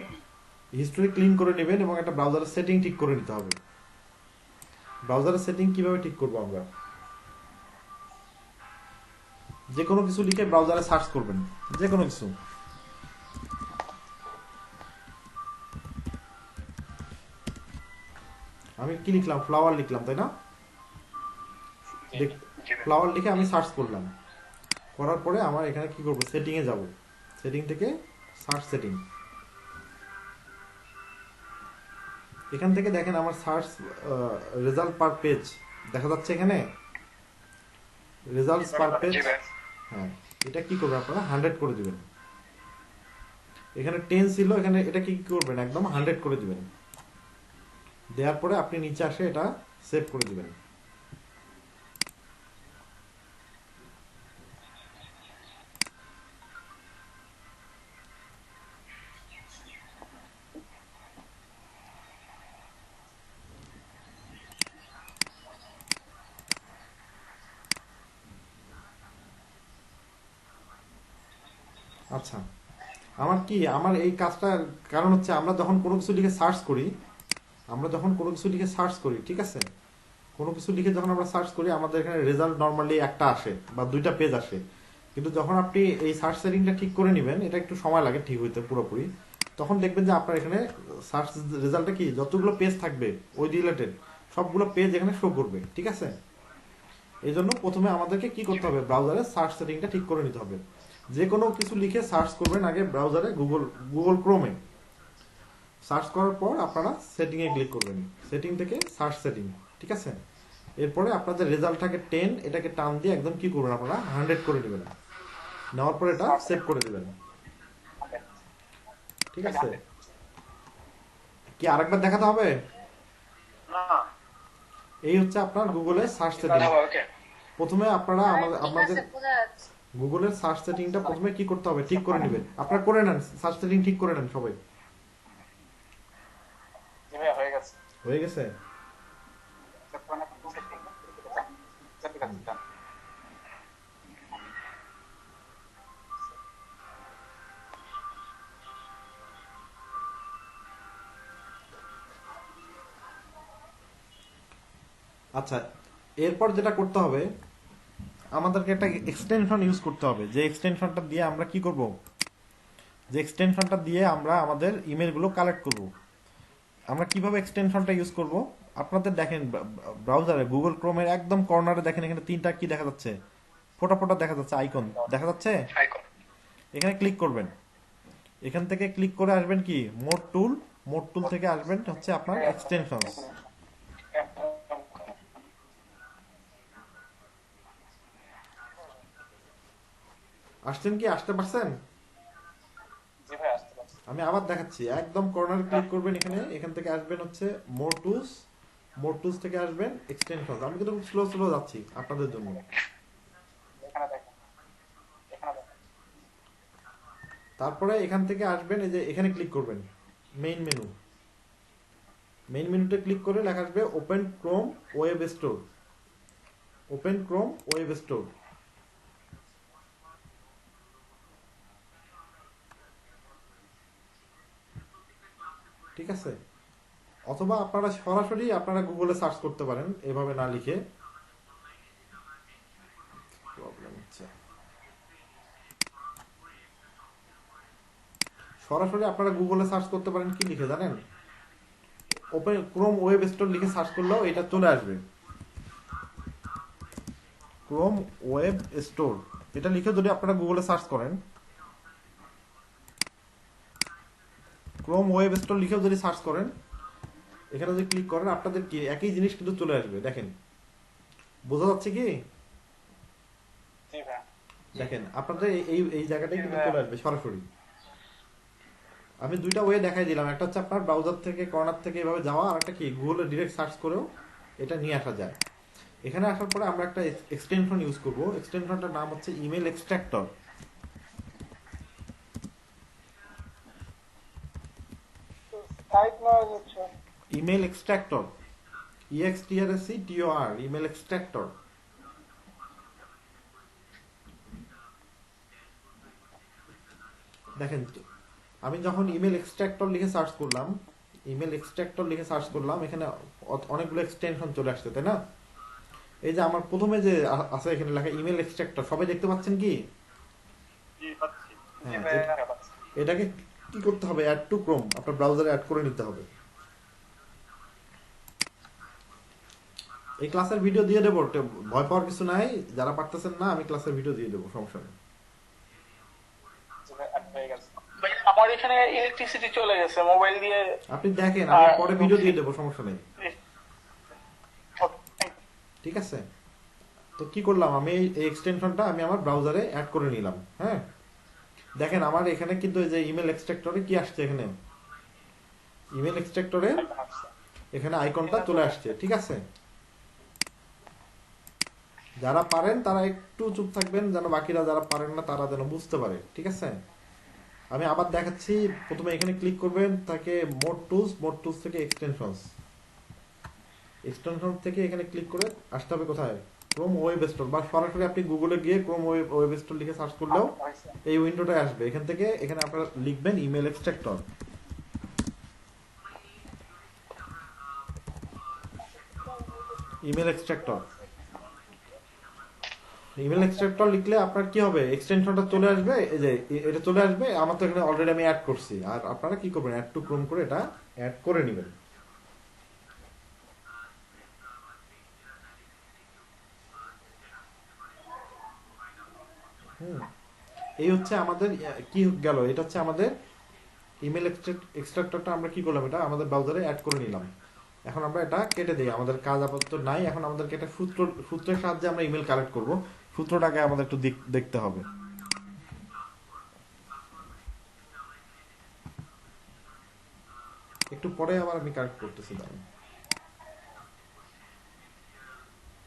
হিস্টোরি ক্লিন করে নেবেন এবং একটা ব্রাউজারের সেটিং ঠিক করে নিতে হবে। ব্রাউজারের সেটিং কিভাবে ঠিক করব, আমরা যে কোনো কিছু লিখে ব্রাউজারে সার্চ করবেন, যে কোনো কিছু। আমি কি লিখলাম, ফ্লাওয়ার লিখলাম তাই না? ফ্লাওয়ার লিখে আমি সার্চ করলাম, করার পরে আমার এখানে কি করব, সেটিং এ যাব, সেটিং থেকে সার্চ সেটিং। এখান থেকে দেখেন আমার সার্চ রেজাল্ট পার পেজ দেখা যাচ্ছে এখানে, রেজাল্টস পার পেজ। হ্যাঁ, এটা কি করবেন আপনারা 100 করে দিবেন। এখানে 10 ছিল, এখানে এটা কি করবেন, একদম 100 করে দিবেন। দেওয়ার পরে আপনি নিচে আসে এটা সেভ করে দিবেন। আচ্ছা, আমার এই কাজটার কারণ হচ্ছে আমরা যখন কোনো কিছু লিখে সার্চ করি, ঠিক আছে, কোনো কিছু লিখে যখন আমরা সার্চ করি আমাদের এখানে রেজাল্ট নরমালি একটা আসে বা দুইটা পেজ আসে। কিন্তু যখন আপনি এই সার্চ সেটিংটা ঠিক করে নেবেন, এটা একটু সময় লাগে ঠিক হইতে পুরোপুরি, তখন দেখবেন যে আপনার এখানে সার্চ রেজাল্টে কি যতগুলো পেজ থাকবে ওই রিলেটেড সবগুলো পেজ এখানে শো করবে, ঠিক আছে? এই জন্য প্রথমে আমাদেরকে কি করতে হবে, ব্রাউজারে সার্চ সেটিংটা ঠিক করে নিতে হবে। যে কোনো কিছু লিখে সার্চ করবেন আগে ব্রাউজারে, গুগল ক্রোমে সার্চ করার পর আপনারা সেটিং এ ক্লিক করবেন, সেটিং থেকে সার্চ সেটিং, ঠিক আছে? এরপরে আপনাদের রেজাল্টটাকে 10 এটাকে টান দিয়ে একদম কি করবেন, আপনারা 100 করে নেবেন, নেওয়ার পর এটা সেভ করে দিবেন, ঠিক আছে? কি আরেকবার দেখাতে হবে? না, এই হচ্ছে আপনার গুগলের সার্চ সেটিং। ওকে প্রথমে আপনারা ঠিক আপনাদের আছে বোঝা যাচ্ছে। গুগলের সার্চ সেটিংটা প্রথমে কি করতে হবে ঠিক করে নেবেন। আপনারা করে নেন, সার্চ সেটিং ঠিক করে নেন সবাই। জি ভাইয়া হয়ে গেছে। হয়ে গেছে? আচ্ছা, এরপর যেটা করতে হবে, আমাদেরকে একটা এক্সটেনশন ইউজ করতে হবে। যে এক্সটেনশনটা দিয়ে আমরা কি করব, যে এক্সটেনশনটা দিয়ে আমরা আমাদের ইমেলগুলো কালেক্ট করব। আমরা কিভাবে এক্সটেনশনটা ইউজ করব, আপনাদের দেখেন ব্রাউজারে গুগল ক্রোমের একদম কর্নারে দেখেন এখানে তিনটা কি দেখা যাচ্ছে, ফোটা ফোটা দেখা যাচ্ছে, আইকন দেখা যাচ্ছে। এখানে ক্লিক করবেন, এখান থেকে ক্লিক করে আসবেন কি মোড টুল, মোড টুল থেকে আসবেন হচ্ছে আপনার এক্সটেনশনস। আসছেন কি, আসতে পারছেন? জি ভাই আসতে পারছি। আমি আবার দেখাচ্ছি, একদম কর্নারে ক্লিক করবেন, এখানে এখান থেকে আসবেন হচ্ছে মোড টুলস, মোড টুলস থেকে আসবেন এক্সটেনশনস। আমি কিন্তু খুব স্লো স্লো যাচ্ছি আপনাদের জন্য। এখানে দেখেন, এখানে দেখেন। তারপরে এখান থেকে আসবেন, এই যে এখানে ক্লিক করবেন মেইন মেনু, মেইন মেনুতে ক্লিক করে লেখা আসবে open Chrome web store, open Chrome web store. ঠিক আছে? অথবা আপনারা সরাসরি আপনারা গুগলে সার্চ করতে পারেন এভাবে না লিখে। প্রবলেম হচ্ছে, সরাসরি আপনারা গুগলে সার্চ করতে পারেন কি লিখে জানেন, ওপেন ক্রোম ওয়েব স্টোর লিখে সার্চ করলেও এটা চলে আসবে। ক্রোম ওয়েব স্টোর এটা লিখে যদি আপনারা গুগলে সার্চ করেন, ক্রোম ওয়েব স্টোর লিখেও যদি সার্চ করেন, এখানে যদি ক্লিক করেন আপনাদের কি একই জিনিস কিন্তু চলে আসবে। দেখেন, বোঝা যাচ্ছে কি? জি ভাই দেখেন আপনাদের এই এই জায়গাটাই কিন্তু চলে আসবে সরাসরি। আমি দুইটা ওয়ে দেখাই দিলাম, একটা হচ্ছে আপনার ব্রাউজার থেকে কর্নার থেকে এভাবে যাওয়া, আর একটা কি গুগলে ডিরেক্ট সার্চ করেও এটা নিয়ে আসা যায়। এখানে আসার পরে আমরা একটা এক্সটেনশন ইউজ করব, এক্সটেনশনটার নাম হচ্ছে ইমেল এক্সট্রাক্টর। সাইট নয় হচ্ছে email extractor, EXTRACTOR, email extractor. দেখেন আমি যখন ইমেল এক্সট্রাক্টর লিখে সার্চ করলাম, ইমেল এক্সট্রাক্টর লিখে সার্চ করলাম, এখানে অনেকগুলো এক্সটেনশন চলে আসছে, তাই না? এই যে আমার প্রথমে যে আছে এখানে লেখা ইমেল এক্সট্রাক্টর, সবাই দেখতে পাচ্ছেন কি? জি পাচ্ছি। জি হ্যাঁ, ভাই পাচ্ছি। এটাকে কি করতে হবে, অ্যাড টু ক্রোম আপনার ব্রাউজারে অ্যাড করে নিতে হবে। এই ক্লাসের ভিডিও দিয়ে দেবো, ভয় পাওয়ার কিছু নাই, যারা পারতেছেন না আমি ক্লাসের ভিডিও দিয়ে দেবো, সমস্যা নেই। জি ভাই অ্যাড হয়ে গেছে। ভাই আমার এখানে ইলেকট্রিসিটি চলে গেছে মোবাইল দিয়ে। আপনি দেখেন, আমি পরে ভিডিও দিয়ে দেবো, সমস্যা নেই। Okay, ঠিক আছে? তো কি করলাম, আমি এই এক্সটেনশনটা আমি আমার ব্রাউজারে অ্যাড করে নিলাম। হ্যাঁ, দেখেন আমার এখানে কিন্তু এই যে ইমেল এক্সট্রাক্টরে কি আসছে, এখানে ইমেল এক্সট্রাক্টরে এখন আসছে। এখানে আইকনটা চলে আসছে। ঠিক আছে? যারা পারেন তারা একটু চুপ থাকবেন, যেন বাকিরা যারা পারেন না তারা যেন বুঝতে পারে। ঠিক আছে? আমি আবার দেখাচ্ছি, প্রথমে এখানে ক্লিক করবেন, তাকে মোড টুলস, মোড টুলস থেকে এক্সটেনশনস, এক্সটেনশন থেকে এখানে ক্লিক করে আসতে হবে কোথায়, ক্রোম ওয়েব স্টোর, বা সরাসরি আপনি গুগলে গিয়ে ক্রোম ওয়েব স্টোর লিখে সার্চ করলেও হয়েছে। এই উইন্ডোটায় আসবে। এখান থেকে এখানে আপনারা লিখবেন email extractor, email extractor. Email extractor লিখলে আপনার কি হবে, এক্সটেনশনটা চলে আসবে, এই যে এটা চলে আসবে। আমার তো এখানে অলরেডি আমি অ্যাড করছি, আর আপনারা কি করবেন, অ্যাড টু ক্রোম করে এটা অ্যাড করে নেবেন। এই হচ্ছে আমাদের কি গেল, এটা হচ্ছে আমাদের ইমেল এক্সট্রাক্টরটা আমরা কি করলাম, এটা আমাদের ব্রাউজারে অ্যাড করে নিলাম। এখন আমরা এটা কেটে দিই, আমাদের কাজ আপাতত নাই। এখন আমাদেরকে একটা সূত্রের সাহায্যে আমরা ইমেল কালেক্ট করব। সূত্রটাকে আমাদের একটু দেখতে হবে। একটু পরে আবার আমি কালেক্ট করতেছি, দাঁড়ান।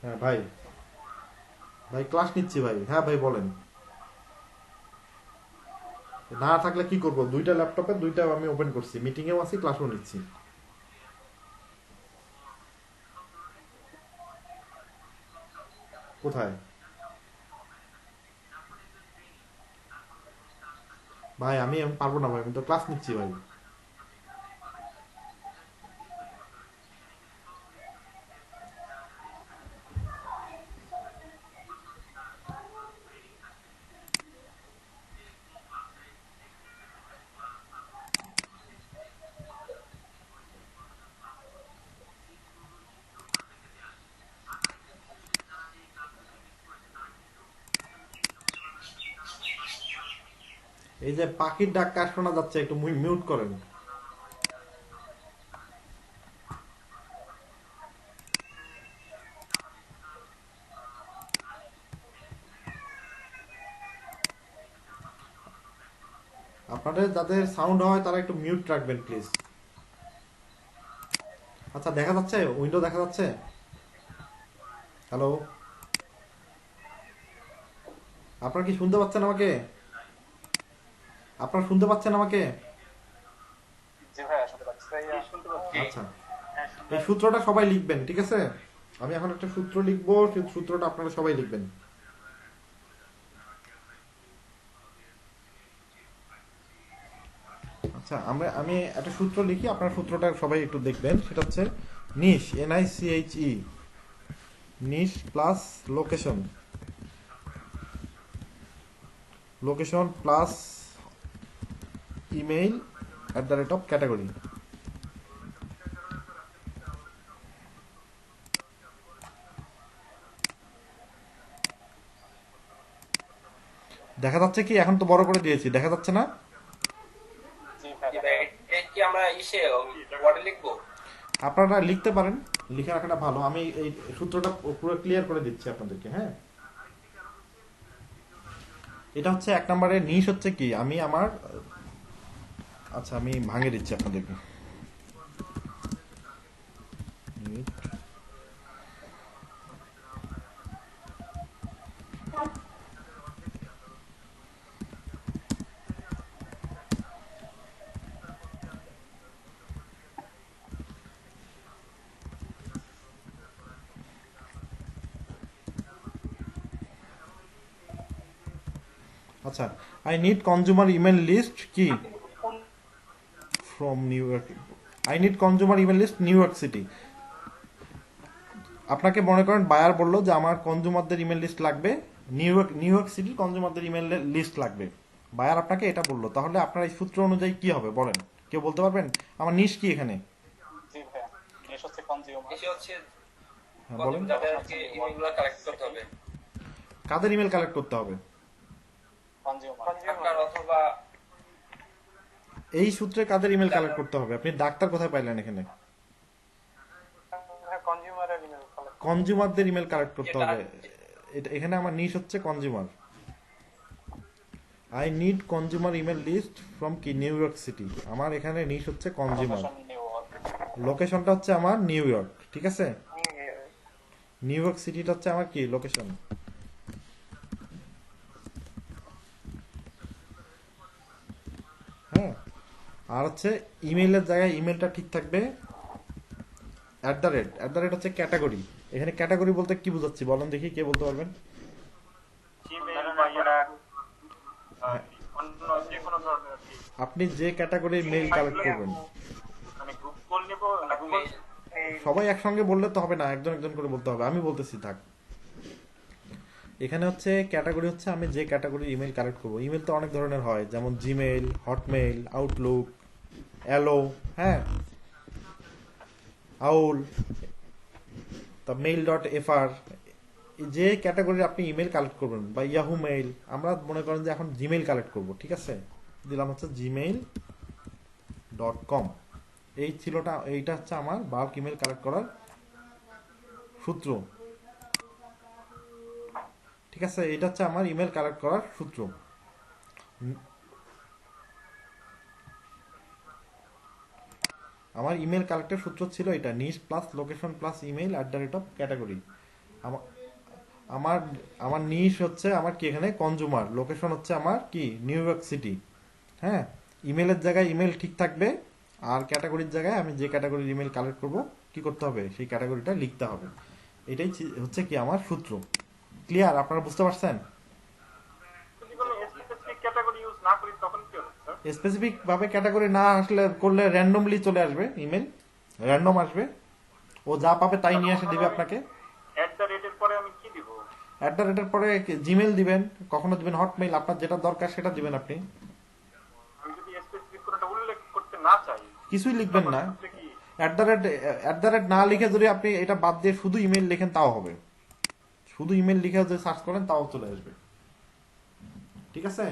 হ্যাঁ ভাই, ভাই ক্লাস নিচ্ছি ভাই। হ্যাঁ ভাই বলেন। না থাকলে কি করব, দুইটা ল্যাপটপে দুইটা আমি ওপেন করছি, মিটিং এও আছি, ক্লাসও নিচ্ছি। কোথায় ভাই? আমি এখন পারবো না ভাই, আমি তো ক্লাস নিচ্ছি ভাই। এই যে পাখির ডাক কার শোনা যাচ্ছে, একটু মিউট করেন। আপনাদের যাদের সাউন্ড হয় তারা একটু মিউট রাখবেন প্লিজ। আচ্ছা দেখা যাচ্ছে, উইন্ডো দেখা যাচ্ছে? হ্যালো, আপনারা কি শুনতে পাচ্ছেন আমাকে? আপনারা শুনতে পাচ্ছেন আমাকে? জি ভাইয়া শুনতে পাচ্ছি। শুনতে পাচ্ছি। আচ্ছা, হ্যাঁ, শুনতে এই সূত্রটা সবাই লিখবেন, ঠিক আছে? আমি এখন একটা সূত্র লিখবো, সেই সূত্রটা আপনারা সবাই লিখবেন। আচ্ছা, আমি একটা সূত্র লিখি, আপনার সূত্রটা সবাই একটু দেখবেন। সেটা হচ্ছে niche, NICHE, niche plus location, location plus email @ category. দেখা যাচ্ছে কি? এখন তো বড় করে দিয়েছি, দেখা যাচ্ছে না? জি জি ভাইয়া ভাই, এটা কি আমরা ওয়ার্ডে লিখবো? আপনারা লিখতে পারেন, লিখে রাখাটা ভালো। আমি এই সূত্রটা পুরো ক্লিয়ার করে দিচ্ছি আপনাদেরকে। হ্যাঁ, এটা হচ্ছে 1 নম্বরে নিশ হচ্ছে কি, আমি আমার, আচ্ছা আমি ভাঙে দিচ্ছি আপনাদেরকে। আচ্ছা, I need consumer email list কি from New York, I need consumer email list New York City. আপনাকে মনে করেন বায়ার বললো যে আমার কনজিউমারদের ইমেল লিস্ট লাগবে, নিউ ইয়র্ক সিটির কনজিউমারদের ইমেল লিস্ট লাগবে। বায়ার আপনাকে এটা বললো, তাহলে আপনার এই সূত্র অনুযায়ী কি হবে বলেন? কেউ বলতে পারবেন? আমার নিশ কি এখানে? জি ভাইয়া নিশ হচ্ছে কনজিউমার। এসে হচ্ছে হ্যাঁ বলেন, যাদের আর কি ইমেলগুলো কালেক্ট করতে হবে, কাদের ইমেল কালেক্ট করতে হবে? কনজিউমার আপনার অথবা এই সূত্রে কাদের ইমেল কালেক্ট করতে হবে? আপনি ডাক্তার কোথায় পাইলেন এখানে? কনজিউমারের ইমেল কনজিউমারদের ইমেল কালেক্ট করতে হবে। এখানে আমার নিশ হচ্ছে consumer. I need consumer email list from কি নিউ ইয়র্ক সিটি। আমার এখানে নিশ হচ্ছে কনজিউমার, নিউ ইয়র্ক। লোকেশনটা হচ্ছে আমার নিউ ইয়র্ক, ঠিক আছে? নিউ ইয়র্ক সিটিটা হচ্ছে আমার কি লোকেশন। হ্যাঁ, আর হচ্ছে ইমেইলের জায়গায় ইমেলটা ঠিক থাকবে @ হচ্ছে ক্যাটাগরি। এখানে ক্যাটাগরি বলতে কি বুঝাচ্ছি বলেন দেখি, কে বলতে পারবেন? জিমেইল বা ইয়ারা অন্য যে কোনো ধরনের আর কি। আপনি যে ক্যাটাগরির মেইল কালেক্ট করবেন, মানে গ্রুপ কল নেব না গুগল সবাই একসঙ্গে বললে তো হবে না, একজন একজন করে বলতে হবে। আমি বলতেছি থাক। এখানে হচ্ছে ক্যাটাগরি হচ্ছে আমি যে ক্যাটাগরির ইমেল কালেক্ট করবো। ইমেল তো অনেক ধরনের হয়, যেমন জিমেইল, হটমেইল, আউটলুক, অ্যালো, হ্যাঁ, আউল, তা mail.fr। যে ক্যাটাগরির আপনি ইমেল কালেক্ট করবেন, বা ইয়াহু মেইল, আমরা মনে করেন যে এখন জিমেইল কালেক্ট করব, ঠিক আছে? দিলাম হচ্ছে gmail.com। এইটা হচ্ছে আমার বাল্ক ইমেল কালেক্ট করার সূত্র, ঠিক আছে? এটা হচ্ছে আমার ইমেল কালেক্ট করার সূত্র। আমার ইমেল কালেক্টের সূত্র ছিল এটা, niche plus location plus email @ category. আমা- আমার আমার নিশ হচ্ছে আমার কি এখানে কনজুমার, লোকেশন হচ্ছে আমার কি নিউ ইয়র্ক সিটি। হ্যাঁ, ইমেলের জায়গায় ইমেল ঠিক থাকবে, আর ক্যাটাগরির জায়গায় আমি যে ক্যাটাগরির ইমেল কালেক্ট করব কি করতে হবে, সেই ক্যাটাগরিটা লিখতে হবে। এটাই হচ্ছে কি আমার সূত্র। ক্লিয়ার? আপনারা বুঝতে পারছেন? যদি কোনো স্পেসিফিক ক্যাটাগরি ইউজ না করি তখন কি হবে স্যার? স্পেসিফিক ভাবে ক্যাটাগরি না আসলে করলে র্যান্ডমলি চলে আসবে, ইমেল র্যান্ডম আসবে, ও যা পাবে তাই নিয়ে এসে দিবে আপনাকে। @এর পরে আমি কি দিব? @এর পরে জিমেল দিবেন, কখনো দিবেন হটমেইল, আপনার যেটা দরকার সেটা দিবেন আপনি। আমি যদি স্পেসিফিক কোনটা উল্লেখ করতে না চাই কিছুই লিখবেন না। তাহলে কি? না লিখে যদি আপনি এটা বাদ দিয়ে শুধু ইমেল লিখেন তাও হবে, শুধু ইমেল লিখে যদি সার্চ করেন তাও চলে আসবে। ঠিক আছে,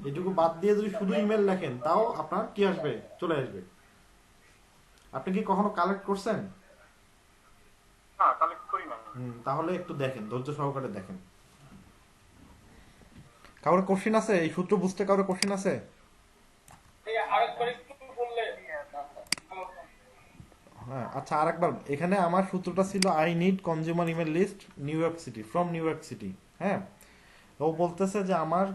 এটুকু বাদ দিয়ে যদি শুধু ইমেল লেখেন তাও আপনার কি আসবে, চলে আসবে। আপনি কি কখনো কালেক্ট করছেন? না, কালেক্ট করি না। তাহলে একটু দেখেন, ধৈর্য সহকারে দেখেন। কারোর কোশ্চেন আছে? এই সূত্র বুঝতে কারোর কোশ্চেন আছে? আরেকবার একটু বললে। হ্যাঁ, আচ্ছা আরেকবার। এখানে আমার সূত্রটা ছিল I need consumer email list New York City, from New York City. হ্যাঁ, ও বলতেছে যে আমার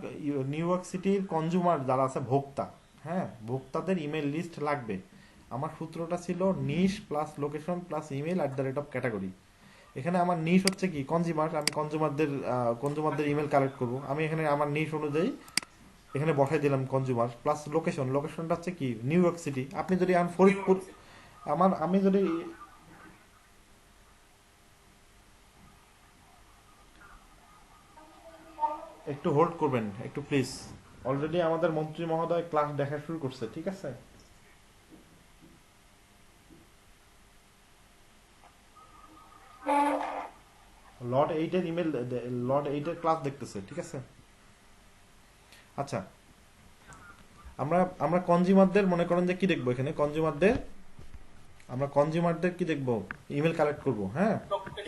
নিউ ইয়র্ক সিটির কনজিউমার যারা আছে, ভোক্তা, হ্যাঁ ভোক্তাদের ইমেল লিস্ট লাগবে। আমার সূত্রটা ছিল niche plus location plus email @category. এখানে আমার নিশ হচ্ছে কি কনজিউমার, আমি কনজিউমারদের ইমেল কালেক্ট করব। আমি এখানে আমার নিশ অনুযায়ী এখানে বসাই দিলাম কনজিউমার প্লাস লোকেশন, লোকেশনটা হচ্ছে কি নিউ ইয়র্ক সিটি। আপনি যদি ফরিদপুর, আমি যদি একটু হোল্ড করবেন একটু প্লিজ, অলরেডি আমাদের মন্ত্রী মহোদয় ক্লাস দেখা শুরু করছে, ঠিক আছে? লর্ড 8 এর ইমেল, লর্ড 8 এর ক্লাস দেখতেছে, ঠিক আছে? আচ্ছা, আমরা কনজিউমারদের মনে করেন যে কি দেখবো এখানে, কনজিউমারদের কি দেখবো, ইমেল কালেক্ট করব। হ্যাঁ,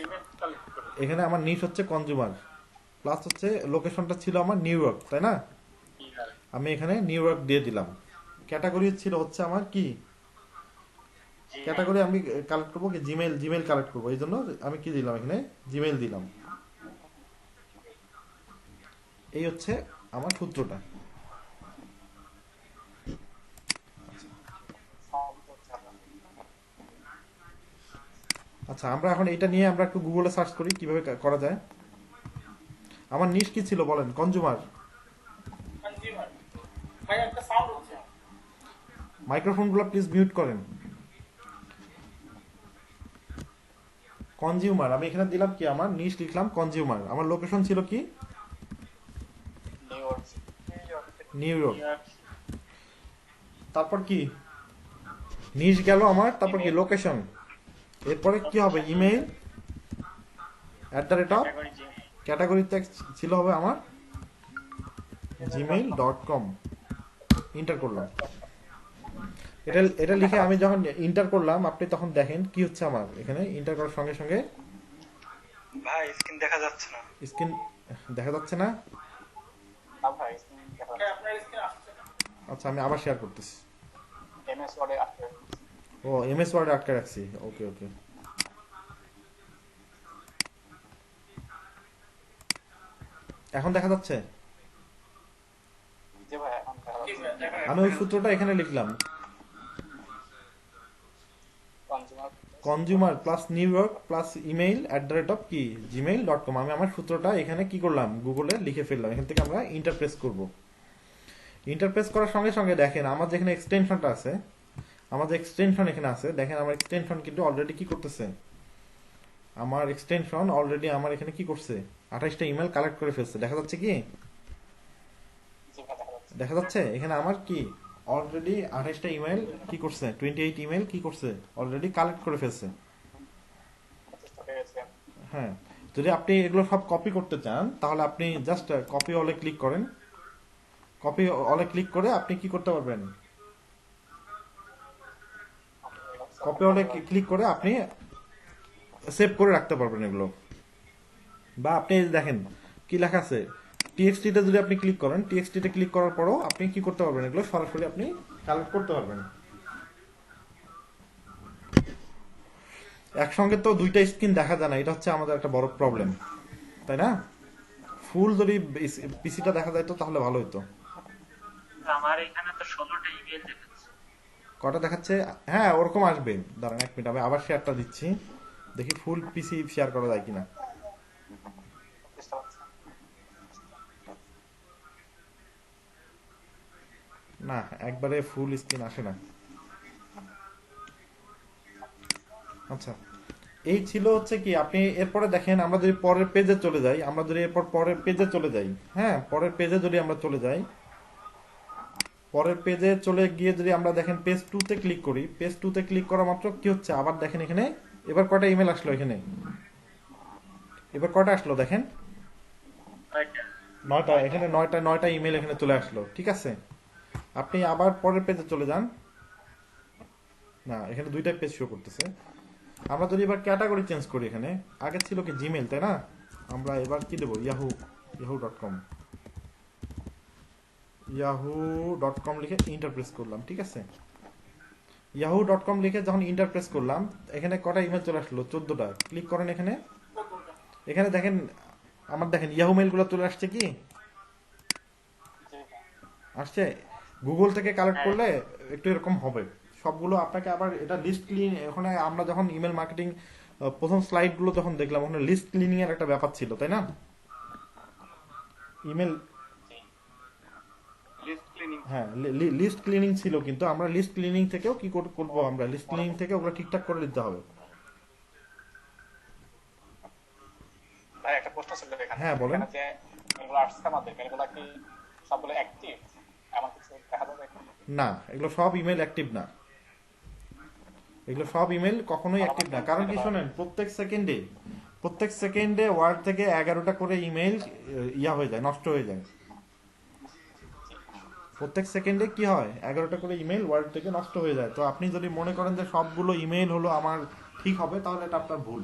ইমেল কালেক্ট করি। এখানে আমার নিশ হচ্ছে কনজিউমার, প্লাস হচ্ছে লোকেশনটা ছিল আমার নিউ ইয়র্ক, তাই না? আমি এখানে নিউ ইয়র্ক দিয়ে দিলাম। ক্যাটাগরি ছিল হচ্ছে আমার কি ক্যাটাগরি, আমি কালেক্ট করবো কি জিমেল কালেক্ট করবো, এই জন্য আমি কি দিলাম এখানে জিমেল দিলাম। এই হচ্ছে আমার সূত্রটা। আচ্ছা, আমরা এখন এটা নিয়ে আমরা একটু গুগলে সার্চ করি কিভাবে করা যায়। আমার নিশ কি ছিল বলেন? কনজিউমার। কনজিউমার ভাই একটা সাউন্ড হচ্ছে। মাইক্রোফোনগুলো প্লিজ মিউট করেন। কনজিউমার, আমি এখানে দিলাম কি, আমার নিশ লিখলাম কনজিউমার। আমার লোকেশন ছিল কি নিউ ইয়র্ক। তারপর কি নিশ গেল আমার, তারপর কি লোকেশন, এরপরে কি হবে ইমেল ক্যাটাগরিতে ছিল হবে আমার gmail.com। ইন্টার করলাম, এটা লিখে আমি যখন ইন্টার করলাম, আপনি তখন দেখেন কি হচ্ছে আমার এখানে। ইন্টার করার সঙ্গে সঙ্গে ভাই স্ক্রিন দেখা যাচ্ছে না। স্ক্রিন দেখা যাচ্ছে না। না ভাই, দেখা যাচ্ছে। আপনার স্ক্রিন আসছে না। আচ্ছা, আমি আবার শেয়ার করতেছি। MS ওয়ার্ডে আটকে রাখছি। ও, এমএস ওয়ার্ডে আটকে রাখছি। ওকে ওকে, এখন দেখা যাচ্ছে। জি ভাই, এখন দেখা যাচ্ছে। আমি ওই সূত্রটা এখানে লিখলাম, consumer plus new York plus email কি gmail.com। আমি আমার সূত্রটা এখানে কি করলাম, গুগলে লিখে ফেললাম। এখান থেকে আমরা ইন্টারপ্রেস করব। ইন্টারপ্রেস করার সঙ্গে সঙ্গে দেখেন আমার যেখানে এক্সটেনশনটা আছে, আমার যে এক্সটেনশন এখানে আছে, দেখেন আমার এক্সটেনশন কিন্তু অলরেডি কি করতেছে, আমার এক্সটেনশন অলরেডি আমার এখানে কি করছে, 28টা ইমেল কালেক্ট করে ফেলছে। দেখা যাচ্ছে কি, জি ভাই, দেখা যাচ্ছে। দেখা যাচ্ছে এখানে আমার কি অলরেডি 28টা ইমেল কি করছে, 28 ইমেল কি করছে, অলরেডি কালেক্ট করে ফেলছে। চেষ্টা পেয়েছি। হ্যাঁ, যদি আপনি এগুলো সব কপি করতে চান তাহলে আপনি জাস্ট কপি অলে ক্লিক করেন। কপি অলে ক্লিক করে আপনি কি করতে পারবেন, কপি অলে ক্লিক করে আপনি সেভ করে রাখতে পারবেন এগুলো। বা আপনি দেখেন কি লেখা আছে, টিএক্সটি তে যদি আপনি ক্লিক করেন, টিএক্সটি তে ক্লিক করার পরও আপনি কি করতে পারবেন, এগুলো সরাসরি আপনি কালেক্ট করতে পারবেন। একসঙ্গে তো দুইটা স্ক্রিন দেখা যায় না, এটা হচ্ছে আমাদের একটা বড় প্রবলেম, তাই না? ফুল যদি পিসিটা দেখা যায় তো তাহলে ভালো হতো। আমার এখানে তো 16টা ইমেল দেখাচ্ছে। কটা দেখাচ্ছে? হ্যাঁ ওরকম আসবে, দাঁড়ান 1 মিনিট, আমি আবার শেয়ারটা দিচ্ছি, দেখি ফুল পিসি শেয়ার করা যায় কিনা। চেষ্টা করছি। না, একবারে ফুল স্ক্রিন আসে না। আচ্ছা, এই ছিল হচ্ছে কি, আপনি এরপরে দেখেন, আমরা যদি পরের পেজে চলে যাই, আমরা যদি এরপর পরের পেজে চলে যাই, হ্যাঁ পরের পেজে যদি আমরা চলে যাই, পরের পেজে চলে গিয়ে যদি আমরা দেখেন পেজ 2 তে ক্লিক করি, পেজ 2 তে ক্লিক করা মাত্র কি হচ্ছে, আবার দেখেন এখানে এবার কয়টা ইমেল আসলো, এখানে এবার কয়টা আসলো দেখেন, 9টা, এখানে 9টা ইমেল এখানে চলে আসলো, ঠিক আছে? আপনি আবার পরের পেজে চলে যান, না এখানে 2টা পেজ শো করতেছে। আমরা যদি এবার ক্যাটাগরি চেঞ্জ করি, এখানে আগে ছিল কি জিমেল, তাই না? আমরা এবার কি দেবো, yahoo.com, yahoo.com লিখে ইন্টার প্রেস করলাম, ঠিক আছে? yahoo.com লিখে যখন ইন্টার প্রেস করলাম, এখানে কটা ইমেল চলে আসলো, 14টা। ক্লিক করেন এখানে, এখানে দেখেন আমার দেখেন ইয়াহু মেইলগুলো চলে আসছে কি জি আসছে? গুগল থেকে কালেক্ট করলে একটু এরকম হবে সবগুলো। আপনাকে আবার এটা লিস্ট ক্লিন, ওখানে আমরা যখন ইমেল মার্কেটিং প্রথম স্লাইডগুলো যখন দেখলাম, ওখানে লিস্ট ক্লিনিং এর একটা ব্যাপার ছিল, তাই না? Email, list cleaning. হ্যাঁ লিস্ট ক্লিনিং ছিল, কিন্তু আমরা লিস্ট ক্লিনিং থেকেও কি করবো, আমরা লিস্ট ক্লিনিং থেকে ওগুলো ঠিকঠাক করে দিতে হবে। ভাই একটা প্রশ্ন ছিল এখানে। হ্যাঁ, বলেন। এখানে যে এগুলো আসছে আমাদের এগুলো কি সবগুলো অ্যাক্টিভ এমন কিছু দেখা যাবে? না, এগুলো সব ইমেল অ্যাক্টিভ না, এগুলো সব ইমেল কখনোই অ্যাক্টিভ না। কারণ কি শোনেন, প্রত্যেক সেকেন্ডে ওয়ার্ড থেকে 11টা করে ইমেল হয়ে যায়, নষ্ট হয়ে যায়। প্রত্যেক সেকেন্ডে কি হয়, 11টা করে ইমেল ওয়ার্ড থেকে নষ্ট হয়ে যায়। তো আপনি যদি মনে করেন যে সবগুলো ইমেল হলো আমার ঠিক হবে, তাহলে এটা আপনার ভুল।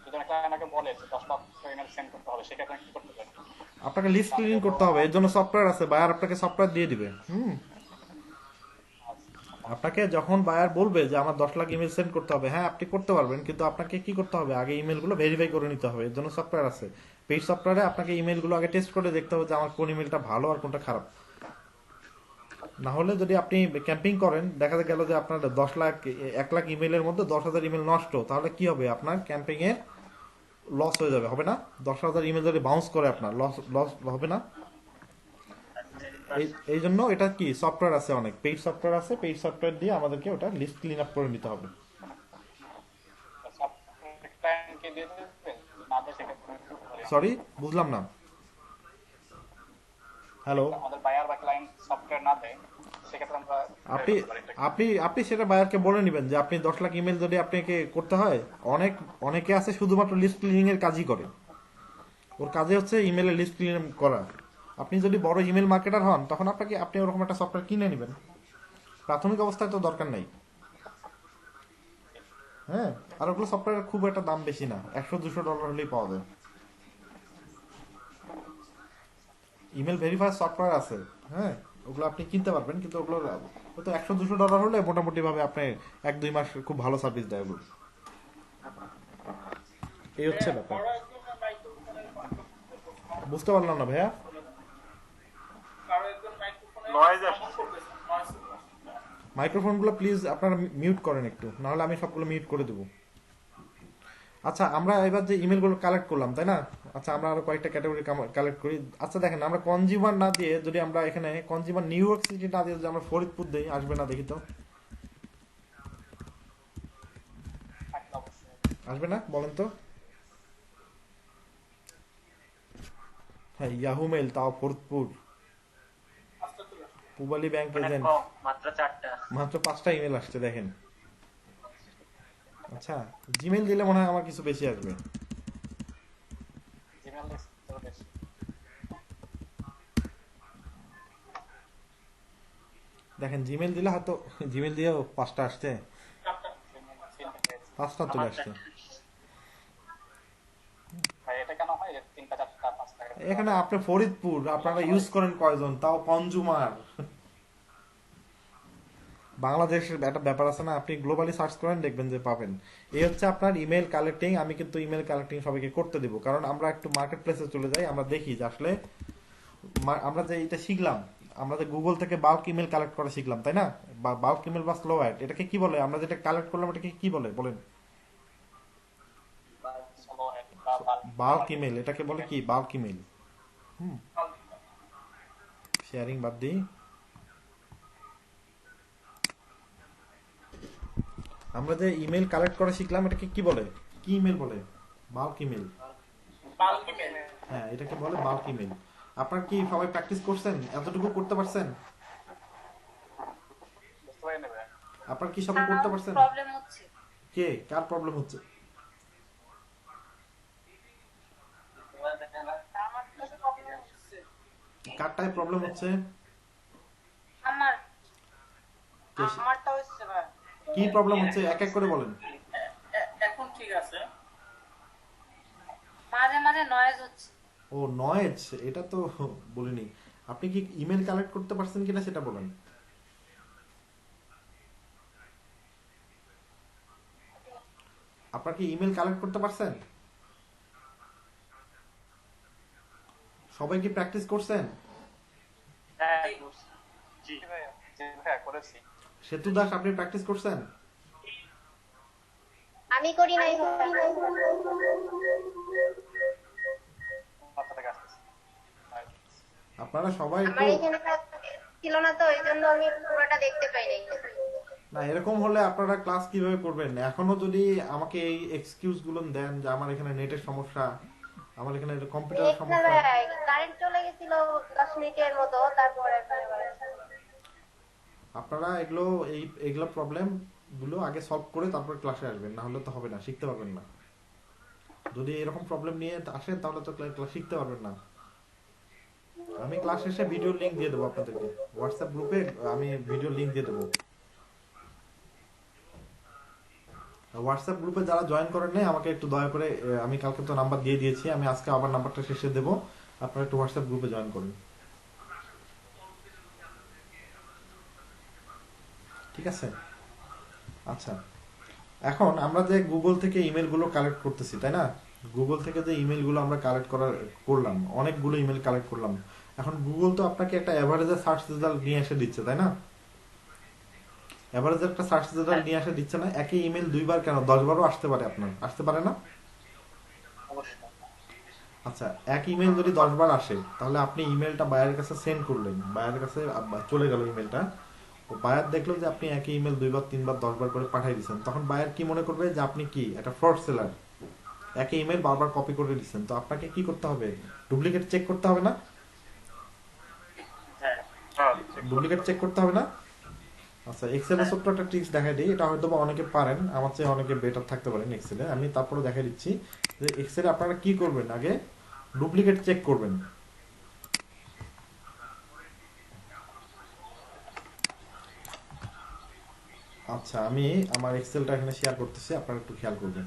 যদি একটা আমাকে বলে যে 10 লাখ ইমেল সেন্ড করতে হবে, সেক্ষেত্রে আমি কি করতে পারি? আপনাকে লিস্ট ক্লিন করতে হবে, এর জন্য সফটওয়্যার আছে, বায়ার আপনাকে সফটওয়্যার দিয়ে দিবে। আপনাকে যখন বায়ার বলবে যে আমার 10 লাখ ইমেল সেন্ড করতে হবে, হ্যাঁ আপনি করতে পারবেন, কিন্তু আপনাকে কি করতে হবে, আগে ইমেলগুলো ভেরিফাই করে নিতে হবে। এর জন্য সফটওয়্যার আছে, পেইড সফটওয়্যারে আপনাকে ইমেলগুলো আগে টেস্ট করে দেখতে হবে যে আমার কোন ইমেলটা ভালো আর কোনটা খারাপ। না হলে যদি আপনি ক্যাম্পিং করেন, দেখা গেল যে আপনার 1 লাখ ইমেলের মধ্যে 10,000 ইমেল নষ্ট, তাহলে কি হবে, আপনার ক্যাম্পিং এর লস হয়ে যাবে, হবে না? 10,000 ইমেল যদি বাউন্স করে আপনার লস হবে না? এই জন্য এটা কি সফটওয়্যার আছে, অনেক পেইড সফটওয়্যার আছে, পেইড সফটওয়্যার দিয়ে আমাদেরকে ওটা লিস্ট ক্লিন আপ করে নিতে হবে। সফটওয়্যার ক্লায়েন্টকে দিয়ে দেবে না দেয় সেক্ষেত্রে আমি কি করতে পারি? সরি, বুঝলাম না। হ্যালো, আমাদের বায়ার বা ক্লায়েন্ট সফটওয়্যার না দেয় সেক্ষেত্রে আমরা আপনি আপনি আপনি সেটা বায়ারকে বলে নেবেন যে আপনি 10 লাখ ইমেল যদি আপনাকে করতে হয়, অনেকে আছে শুধুমাত্র লিস্ট ক্লিনিং এর কাজই করে, ওর কাজে হচ্ছে ইমেলের লিস্ট ক্লিন করা। আপনি যদি বড় ইমেল মার্কেটার হন, তখন আপনি ওরকম একটা সফটওয়্যার কিনে নেবেন, প্রাথমিক অবস্থায় তো দরকার নাই। হ্যাঁ, আর ওগুলো সফটওয়্যার খুব একটা দাম বেশি না, $100-200 হলেই পাওয়া যায়। ইমেল ভেরিফায়ার সফটওয়্যার আছে, হ্যাঁ ওগুলো আপনি কিনতে পারবেন, কিন্তু ওগুলো হয়তো $100-200 হলে মোটামুটি ভাবে আপনি 1-2 মাস খুব ভালো সার্ভিস দেয় ওগুলো। এই হচ্ছে ব্যাপার। বুঝতে পারলাম না ভাইয়া। নয়েজ আসছে। মাইক্রোফোনগুলো প্লিজ আপনারা মিউট করেন একটু, নাহলে আমি সবগুলো মিউট করে দেবো। আচ্ছা, আমরা এবার যে ইমেলগুলো কালেক্ট করলাম, তাই না? আচ্ছা, আমরা আরো কয়েকটা ক্যাটাগরি কালেক্ট করি। আচ্ছা দেখেন, আমরা কনজিউমার না দিয়ে যদি আমরা এখানে কনজিউমার নিউ ইয়র্ক সিটি না দিয়ে যদি আমরা ফরিদপুর দিই, আসবে না? দেখি তো, আসবে না বলেন তো? হ্যাঁ, ইয়াহু মেল, তাও ফরিদপুর, পূবালী ব্যাংক এজেন্ট, মাত্র 4টা, মাত্র 5টা ইমেল আসছে দেখেন। আচ্ছা, জিমেল দিলে মনে হয় আমার কিছু বেশি আসবে। জিমেল লিস্ট বেশি। দেখেন জিমেল দিলে হয়তো, জিমেল দিয়েও 5টা আসছে, 5টা চলে আসছে। ভাই এটা কেন হয় যে 3টা 4টা 5টা? এখানে আপনি ফরিদপুর, আপনারা ইউজ করেন কয়জন, তাও কনজুমার। বাংলাদেশের একটা ব্যাপার আছে না, আপনি গ্লোবালি সার্চ করেন দেখবেন যে পাবেন। এই হচ্ছে আপনার ইমেল কালেক্টিং। আমি কিন্তু ইমেল কালেক্টিং সবাইকে করতে দিব, কারণ আমরা একটু মার্কেট প্লেসে চলে যাই, আমরা দেখি যে আসলে আমরা যে এটা শিখলাম, আমরা যে গুগল থেকে বাল্ক ইমেল কালেক্ট করা শিখলাম, তাই না? বাল্ক ইমেল বা স্লো অ্যাড, এটাকে কি বলে? আমরা যেটা কালেক্ট করলাম এটাকে কি বলে বলেন? বাল্ক ইমেল, এটাকে বলে কি? Bulk email. শেয়ারিং বাদ দিই। আমরা যে ইমেল কালেক্ট করা শিখলাম এটাকে কি বলে? কি ইমেল বলে? Bulk email. Bulk mail. হ্যাঁ, এটাকে বলে বাল্ক ইমেল। আপনারা কি সবাই প্র্যাকটিস করছেন? এতটুকু করতে পারছেন? বুঝতে পারি নেবে। আপনারা কি সবাই করতে পারছেন? প্রবলেম হচ্ছে। কে কার প্রবলেম হচ্ছে? আমার তো প্রবলেম হচ্ছে। কারটায় প্রবলেম হচ্ছে? আমার কে- আমারটা হচ্ছে ভাই। কি প্রবলেম হচ্ছে এক এক করে বলেন। এখন ঠিক আছে। মাঝে মাঝে নয়েজ হচ্ছে। ও নয়েজ, এটা তো বলিনি। আপনি কি ইমেল কালেক্ট করতে পারছেন কিনা সেটা বলেন। আপনারা কি ইমেল কালেক্ট করতে পারছেন? সবাই কি প্র্যাকটিস করছেন? হ্যাঁ জি ভাইয়া, জি ভাইয়া করেছি। সেতু দাস, আপনি প্র্যাকটিস করছেন? আমি করি নাই। মাথা থেকে আসতেছে। আপনারা সবাই আমার একটু এখানে ছিল না তো, এই জন্য আমি পুরোটা দেখতে পাই নাই। না, এরকম হলে আপনারা ক্লাস কিভাবে করবেন? এখনো যদি আমাকে এই এক্সকিউজ গুলো দেন যে আমার এখানে নেটের সমস্যা, আমার এখানে কম্পিউটারের সমস্যা, কারেন্ট চলে গেছিল 10 মিনিটের মতো, তারপরে আপনারা এগুলো প্রবলেম গুলো আগে সলভ করে তারপর ক্লাসে আসবেন, না হলে তো হবে না, শিখতে পারবেন না। যদি এরকম প্রবলেম নিয়ে আসেন তাহলে তো ক্লাস শিখতে পারবেন না। আমি ক্লাস শেষে ভিডিও লিংক দিয়ে দেবো আপনাদেরকে, হোয়াটসঅ্যাপ গ্রুপে আমি ভিডিও লিংক দিয়ে দেবো। হোয়াটসঅ্যাপ গ্রুপে যারা জয়েন করেন নাই আমাকে একটু দয়া করে, আমি কালকে তো নাম্বার দিয়ে দিয়েছি, আমি আজকে আবার নাম্বারটা শেষে দেবো, আপনারা একটু হোয়াটসঅ্যাপ গ্রুপে জয়েন করুন, ঠিক আছে? আচ্ছা, এখন আমরা যে গুগল থেকে ইমেল গুলো কালেক্ট করতেছি, তাই না? গুগল থেকে যে ইমেল গুলো আমরা কালেক্ট করলাম, অনেকগুলো ইমেল কালেক্ট করলাম। এখন গুগল তো আপনাকে একটা এভারেজের সার্চ রেজাল্ট নিয়ে এসে দিচ্ছে, তাই না? এভারেজ একটা সার্চ রেজাল্ট নিয়ে এসে দিচ্ছে না? একই ইমেল দুইবার কেন, 10 বারও আসতে পারে, আপনার আসতে পারে না? অবশ্যই। আচ্ছা, এক ইমেল যদি 10 বার আসে, তাহলে আপনি ইমেলটা বায়ারের কাছে সেন্ড করলেন, বায়ারের কাছে চলে গেল ইমেলটা, ও বায়ার দেখলো যে আপনি একই ইমেল 2 বার 3 বার 10 বার করে পাঠিয়ে দিচ্ছেন, তখন বায়ার কি মনে করবে? যে আপনি কি একটা ফ্রড সেলার, একই ইমেল বারবার কপি করে দিচ্ছেন। তো আপনাকে কি করতে হবে? ডুপ্লিকেট চেক করতে হবে না? ডুপ্লিকেট চেক করতে হবে না? আচ্ছা, এক্সেলে ছোট্ট একটা ট্রিক্স দেখাই দিই, এটা হয়তো বা অনেকে পারেন, আমার চেয়ে অনেকে বেটার থাকতে পারেন এক্সেলে, আমি তারপরে দেখাই দিচ্ছি যে এক্সেলে আপনারা কি করবেন। আগে ডুপ্লিকেট চেক করবেন। আচ্ছা, আমি আমার এক্সেলটা এখানে শেয়ার করতেছি, আপনারা একটু খেয়াল করবেন।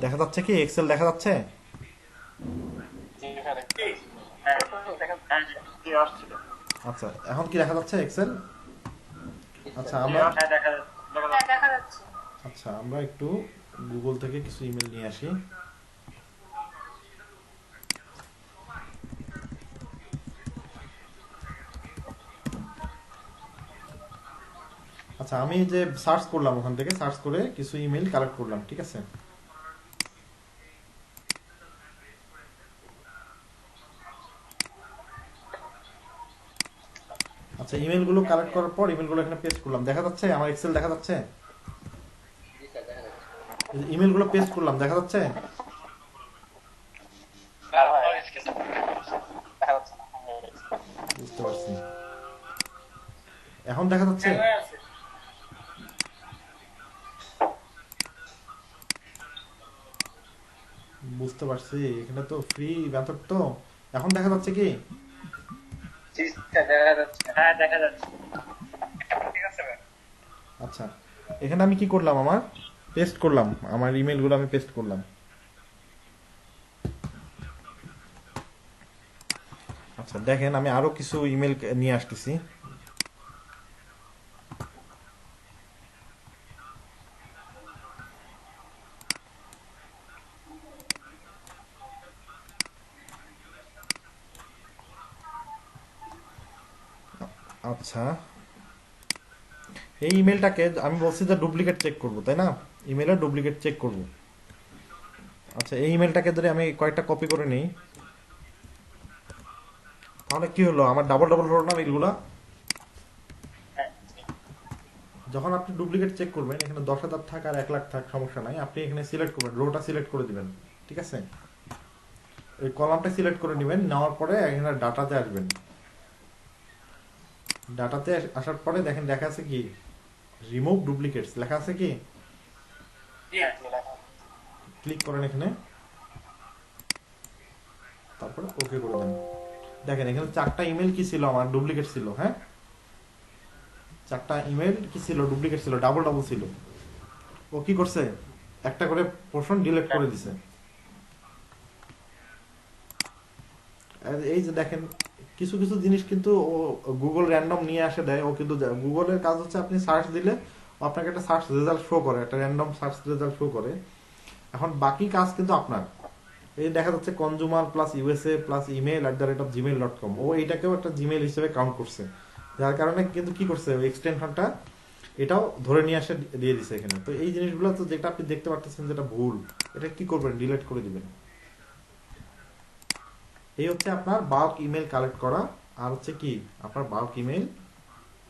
দেখা যাচ্ছে কি? এক্সেল দেখা যাচ্ছে? জি ভাইয়া দেখছি। আচ্ছা, এখন কি দেখা যাচ্ছে এক্সেল? আচ্ছা, আমরা হ্যাঁ, দেখা যাচ্ছে। আচ্ছা, আমরা একটু গুগল থেকে কিছু ইমেল নিয়ে আসি। আচ্ছা, আমি যে সার্চ করলাম, ওখান থেকে সার্চ করে কিছু ইমেল কালেক্ট করলাম, ঠিক আছে? আচ্ছা, ইমেলগুলো কালেক্ট করার পর ইমেলগুলো এখানে পেস্ট করলাম, দেখা যাচ্ছে? আমার এক্সেল দেখা যাচ্ছে? ইমেলগুলো পেস্ট করলাম, দেখা যাচ্ছে? আর ভাই, দেখা যাচ্ছে না। বুঝতে পারছি। এখন দেখা যাচ্ছে? হ্যাঁ আছে। বুঝতে পারছি, এখানে তো ফ্রি মেথড তো। এখন দেখা যাচ্ছে কি? হ্যাঁ দেখা যাচ্ছে। ঠিক আছে ভাই। আচ্ছা, এখানে আমি কি করলাম? আমার পেস্ট করলাম, আমার ইমেলগুলো আমি পেস্ট করলাম। আচ্ছা দেখেন, আমি আরো কিছু ইমেল নিয়ে আসতেছি। আচ্ছা, এই ইমেলটাকে আমি বলছি যে ডুপ্লিকেট চেক করব, তাই না? ইমেলের ডুপ্লিকেট চেক করব। আচ্ছা, এই ইমেলটাকে ধরে আমি কয়েকটা কপি করে নিই, তাহলে কি হলো, আমার ডাবল ডাবল হলো না মেইলগুলা? হ্যাঁ যখন আপনি ডুপ্লিকেট চেক করবেন, এখানে 10,000 থাক আর 1 লাখ থাক, সমস্যা নাই, আপনি এখানে সিলেক্ট করবেন, রোটা সিলেক্ট করে দিবেন, ঠিক আছে? এই কলামটা সিলেক্ট করে নেবেন, নেওয়ার পরে এখানে ডাটাতে আসবেন। ডাটাতে আসার পরে দেখেন লেখা আছে কি, রিমুভ ডুপ্লিকেটস লেখা আছে কি, ক্লিক করেন এখানে, তারপরে ওকে করে দেন। দেখেন এখানে 4টা ইমেল কি ছিল আমার, ডুপ্লিকেট ছিল। হ্যাঁ, 4টা ইমেল কি ছিল, ডুপ্লিকেট ছিল, ডাবল ডাবল ছিল। ও কি করছে, একটা করে পোর্শন ডিলিট করে দিছে। এই যে দেখেন, কিছু কিছু জিনিস কিন্তু ও গুগল র্যান্ডম নিয়ে আসে দেয়। ও কিন্তু গুগলের কাজ হচ্ছে আপনি সার্চ দিলে আপনাকে একটা সার্চ রেজাল্ট শো করে, একটা র্যান্ডম সার্চ রেজাল্ট শো করে। এখন বাকি কাজ কিন্তু আপনার। এই দেখা যাচ্ছে consumer plus USA plus email@gmail.com, ও এইটাকেও একটা জিমেইল হিসেবে কাউন্ট করছে, যার কারণে কিন্তু কি করছে, ওই এক্সটেনশনটা এটাও ধরে নিয়ে আসে দিয়ে দিছে এখানে। তো এই জিনিসগুলো তো যেটা আপনি দেখতে পাচ্ছেন যেটা ভুল, এটা কি করবেন, ডিলিট করে দিবেন। এই হচ্ছে আপনার বাল্ক ইমেল কালেক্ট করা, আর হচ্ছে কি আপনার বাল্ক ইমেল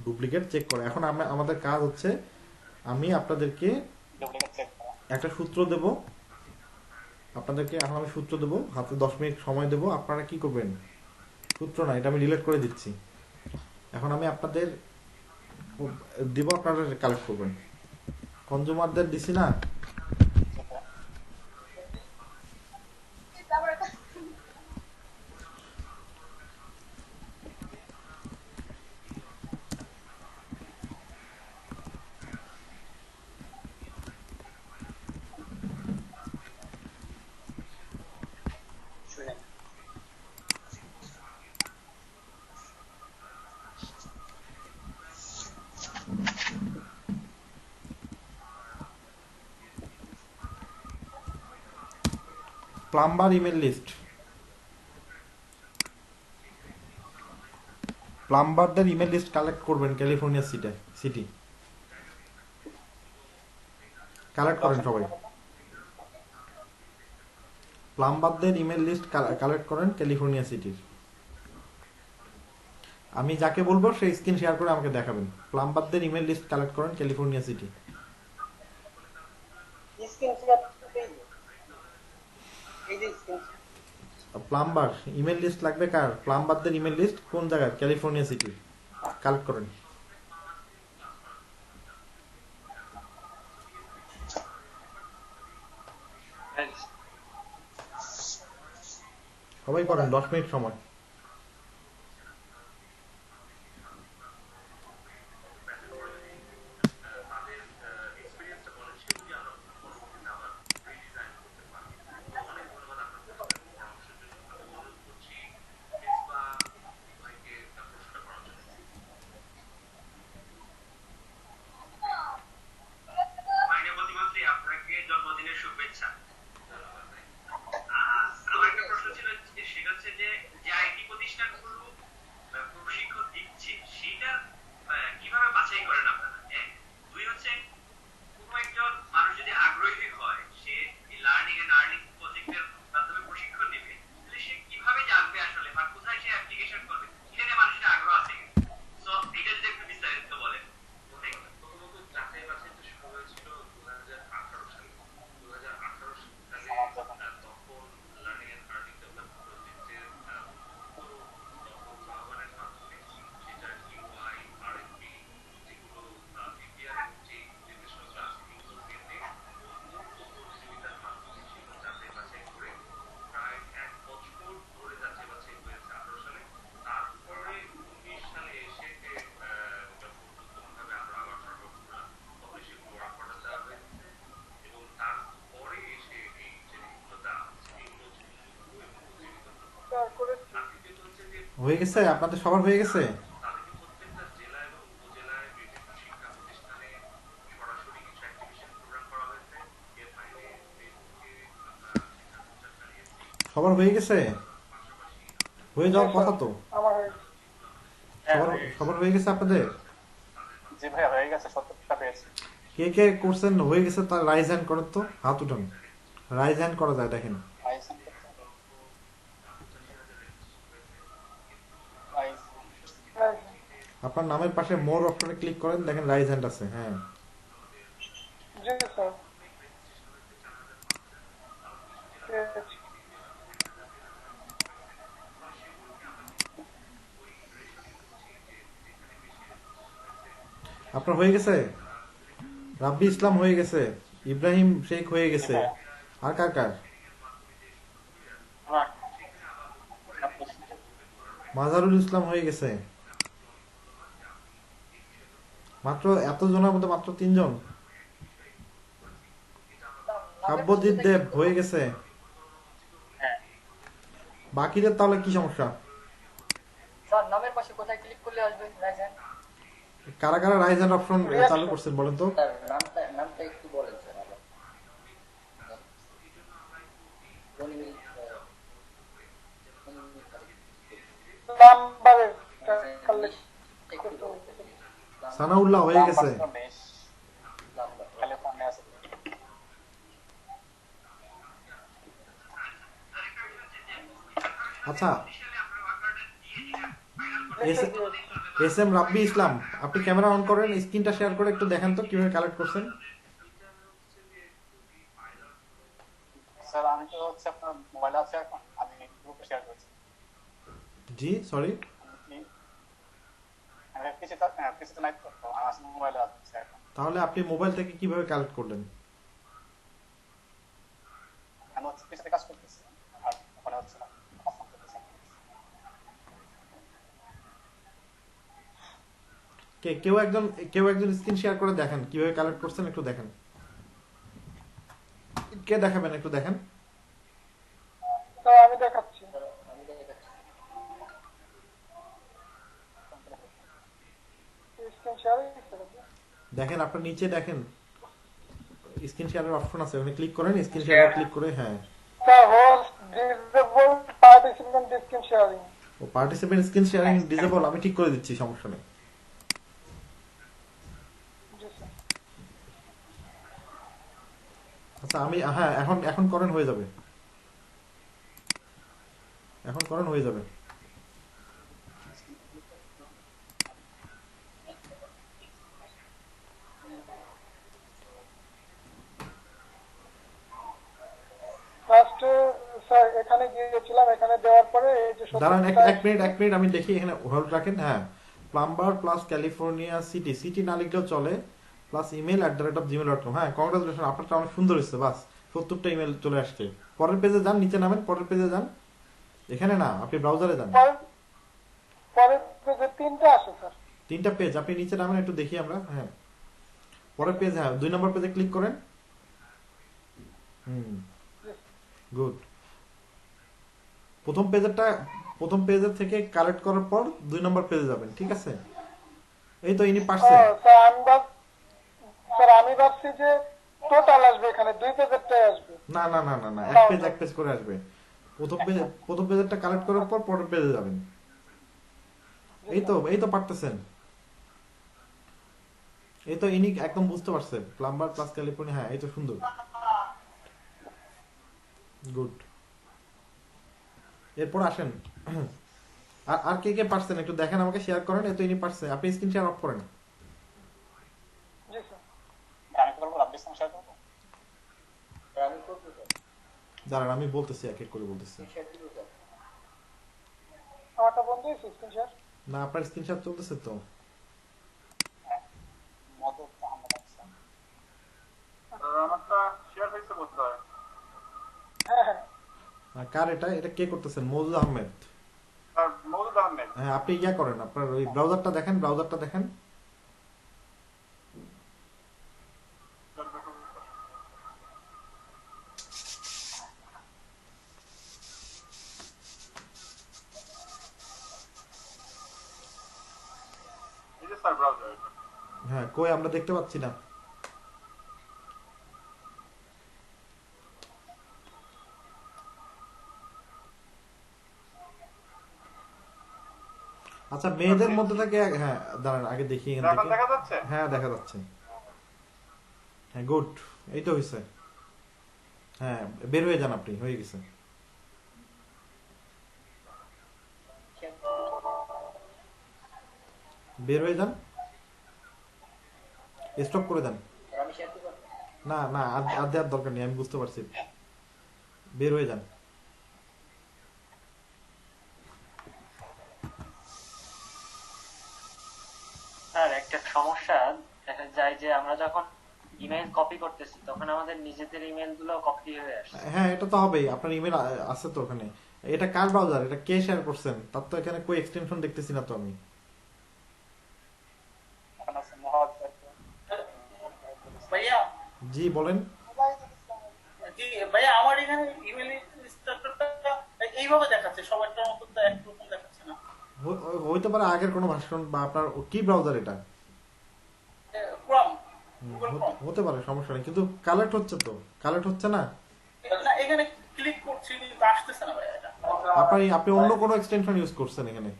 ডুপ্লিকেট চেক করা। এখন আমাদের কাজ হচ্ছে, আমি আপনাদেরকে ডুপ্লিকেট চেক করা। একটা সূত্র দেব আপনাদেরকে, এখন আমি সূত্র দেব, হাতে 10 মিনিট সময় দেব। আপনারা কি করবেন, সূত্র না, এটা আমি ডিলিট করে দিচ্ছি। এখন আমি আপনাদের দিব, আপনারা কালেক্ট করবেন। কনজুমারদের দিছি না, শুনেন প্লাম্বার ইমেল লিস্ট, প্লাম্বারদের ইমেল লিস্ট কালেক্ট করবেন ক্যালিফোর্নিয়া সিটি। কালেক্ট করেন সবাই, প্লাম্বারদের ইমেল লিস্ট কালেক্ট করেন ক্যালিফোর্নিয়া সিটির। আমি যাকে বলবো সেই স্ক্রিন শেয়ার করে আমাকে দেখাবেন। প্লাম্বারদের ইমেল লিস্ট কালেক্ট করেন California City. Plumber email list লাগবে কার, প্লাম্বারদের ইমেল লিস্ট কোন জায়গায়, ক্যালিফোর্নিয়া সিটি, কালেক্ট করেন। সবাই করেন, 10 মিনিট সময়। আমার একটা প্রশ্ন ছিল, সেটা হচ্ছে যে হয়ে গেছে আপনাদের সবার হয়ে গেছে? সবার হয়ে গেছে? হয়ে যাওয়ার কথা তো। আমার হয়ে গেছে। সবার হয়ে গেছে আপনাদের? জি ভাইয়া হয়ে গেছে, 70টা পেয়েছি। কে কে করছেন হয়ে গেছে তার রাইজ হ্যান্ড করেন তো, হাত উঠান। রাইজ হ্যান্ড করা যায় দেখেন। Rising করতে হবে। Rising। হ্যাঁ, আপনার নামের পাশে মোর অপশনে ক্লিক করেন, দেখেন রাইজ হ্যান্ড আছে। হ্যাঁ জি স্যার পেয়েছি। আপনার হয়ে গেছে? রাব্বি ইসলাম হয়ে গেছে, ইব্রাহিম শেখ হয়ে গেছে, আর কার কার? আমার মাজারুল ইসলাম হয়ে গেছে। মাত্র এত জনের মধ্যে মাত্র 3 জন। কাব্যজিৎ দেব হয়ে গেছে। বাকিদের তাহলে কি সমস্যা? স্যার নামের পাশে কোথায় ক্লিক করলে আসবে রাইজেন? কারা কারা রাইজ হ্যান্ড অপশন চালু করছেন বলেন তো? স্যার নামটা একটু বলেন স্যার আবার। নাম্বারের কালে সানাউল্লাহ হয়ে গেছে। ক্যালিফোর্নিয়া আছে। আচ্ছা, এস এম রাব্বি ইসলাম, আপনি ক্যামেরা অন করেন, স্ক্রিনটা শেয়ার করে একটু দেখেন তো কিভাবে কালেক্ট করছেন। স্যার আমি তো হচ্ছে আপনার মোবাইল আছে এখন, আমি গ্রুপে শেয়ার করছি। জি সরি, আমি পিসিতে নাই তো, তো আমার মোবাইলে আছে এখন। তাহলে আপনি মোবাইল থেকে কিভাবে কালেক্ট করলেন? আমি হচ্ছে পিসিতে কাজ করতেছি, আর ওখানে হচ্ছে না, কাজ করতেছি। কেউ একজন স্ক্রিন শেয়ার করে দেখেন কিভাবে কালেক্ট করছেন, একটু দেখেন। কে দেখাবেন একটু দেখেন। স্যার আমি দেখাচ্ছি। স্ক্রিন শেয়ারিং দেখেন আপনার নিচে দেখেন স্ক্রিন শেয়ারের অপশন আছে, ওখানে ক্লিক করেন, স্ক্রিন শেয়ার ক্লিক করে। হ্যাঁ sir host disable participant screen sharing. ও পার্টিসিপেন্ট স্ক্রিন শেয়ারিং ডিসেবল, আমি ঠিক করে দিচ্ছি, সমস্যা নেই। জি স্যার। আচ্ছা আমি হ্যাঁ এখন করেন, হয়ে যাবে। এখন করেন, হয়ে যাবে। ফার্স্ট স্যার এখানে গিয়েছিলাম, এখানে দেওয়ার পরে এই যে দাঁড়ান এক মিনিট আমি দেখি, এখানে হোল্ড রাখেন। হ্যাঁ, প্লাম্বার প্লাস ক্যালিফোর্নিয়া সিটি না লিখলেও চলে, প্লাস email@gmail.com। হ্যাঁ, কংগ্রাচুলেশন, আপনারটা অনেক সুন্দর হয়েছে। বাস 70টা ইমেল চলে আসছে। পরের পেজে যান, নিচে নামেন, পরের পেজে যান। এখানে না, আপনি ব্রাউজারে যান। পরের পেজে 3টা আসে স্যার। 3টা পেজ, আপনি নিচে নামেন, একটু দেখি আমরা। হ্যাঁ, পরের পেজ, হ্যাঁ 2 নম্বর পেজে ক্লিক করেন। গুড। প্রথম পেজের থেকে কালেক্ট করার পর 2 নম্বর পেজে যাবেন, ঠিক আছে? এই তো ইনি পারছে। স্যার আমি ভাবছি যে টোটাল আসবে, এখানে 2 পেজেরটাই আসবে। না, এক পেজ করে আসবে। প্রথম পেজেরটা কালেক্ট করার পর পরের পেজে যাবেন। এই তো পারতেছেন। এই তো ইনি একদম বুঝতে পারছে, প্লাম্বার প্লাস ক্যালিফোর্নিয়া। হ্যাঁ, এই তো সুন্দর, গুড। এরপর আসেন, আর কে পারছেন একটু দেখেন, আমাকে শেয়ার করেন। এই তো ইনি পারছে, আপনি স্ক্রিন শেয়ার অফ করেন। জি স্যার। আমি কি করবো, রাব্বি ইসলাম শেয়ার করবো? আমি করবো স্যার। দাঁড়ান আমি বলতেছি, এক এক করে বলতেছি। আমারটা বন্ধ হয়েছে স্ক্রিন শেয়ার? না, আপনার স্ক্রিন শেয়ার চলতেছে তো। মদত আহমেদ আছে। আমারটা শেয়ার হয়েছে বোধহয়। হ্যাঁ। কার এটা কে করতেছেন? মৌজুদ আহমেদ। আর মৌদুদ আহমেদ। হ্যাঁ, আপনি ইয়া করেন, আপনার ওই ব্রাউজারটা দেখেন। Sir browser. হ্যাঁ, কই আমরা দেখতে পাচ্ছি না। আচ্ছা, মেয়েদের মধ্যে থেকে হ্যাঁ দাঁড়ান আগে দেখি এখান এখন থেকে। দেখা যাচ্ছে? হ্যাঁ দেখা যাচ্ছে। হ্যাঁ গুড, এই তো হয়েছে। হ্যাঁ বের হয়ে যান আপনি, হয়ে গেছে। বের হয়ে যান, স্টপ করে দেন। আমি শেয়ার করবো। না না, আর দেওয়ার দরকার নেই, আমি বুঝতে পারছি। বের হয়ে যান। স্যার একটা সমস্যা দেখা যায় যে আমরা যখন ইমেল কপি করতেছি তখন আমাদের নিজেদের ইমেল গুলো কপি হয়ে আসছে। হ্যাঁ এটা তো হবেই, আপনার ইমেল আছে তো ওখানে। এটা কার ব্রাউজার, এটা কে শেয়ার করছেন? তার তো এখানে કોઈ এক্সটেনশন দেখতেছি না তো আমি। এখন আছে মহাজ ভাইয়া জি বলেন। জি ভাইয়া, আমার এখানে ইমেল স্ট্রাকচারটা এইভাবে দেখাচ্ছে, সবারটার মতো তো একরকম দেখাচ্ছে না। হইতে পারে আগের কোনো ভার্সন, বা আপনার কি ব্রাউজার এটা? Chrome, Google Chrome. হতে পারে, সমস্যা নেই, কিন্তু কালেক্ট হচ্ছে তো, কালেক্ট হচ্ছে না। না, এখানে ক্লিক করছি কিন্তু আসতেছে না ভাইয়া এটা। আপনি অন্য কোনো এক্সটেনশন ইউজ করছেন এখানে?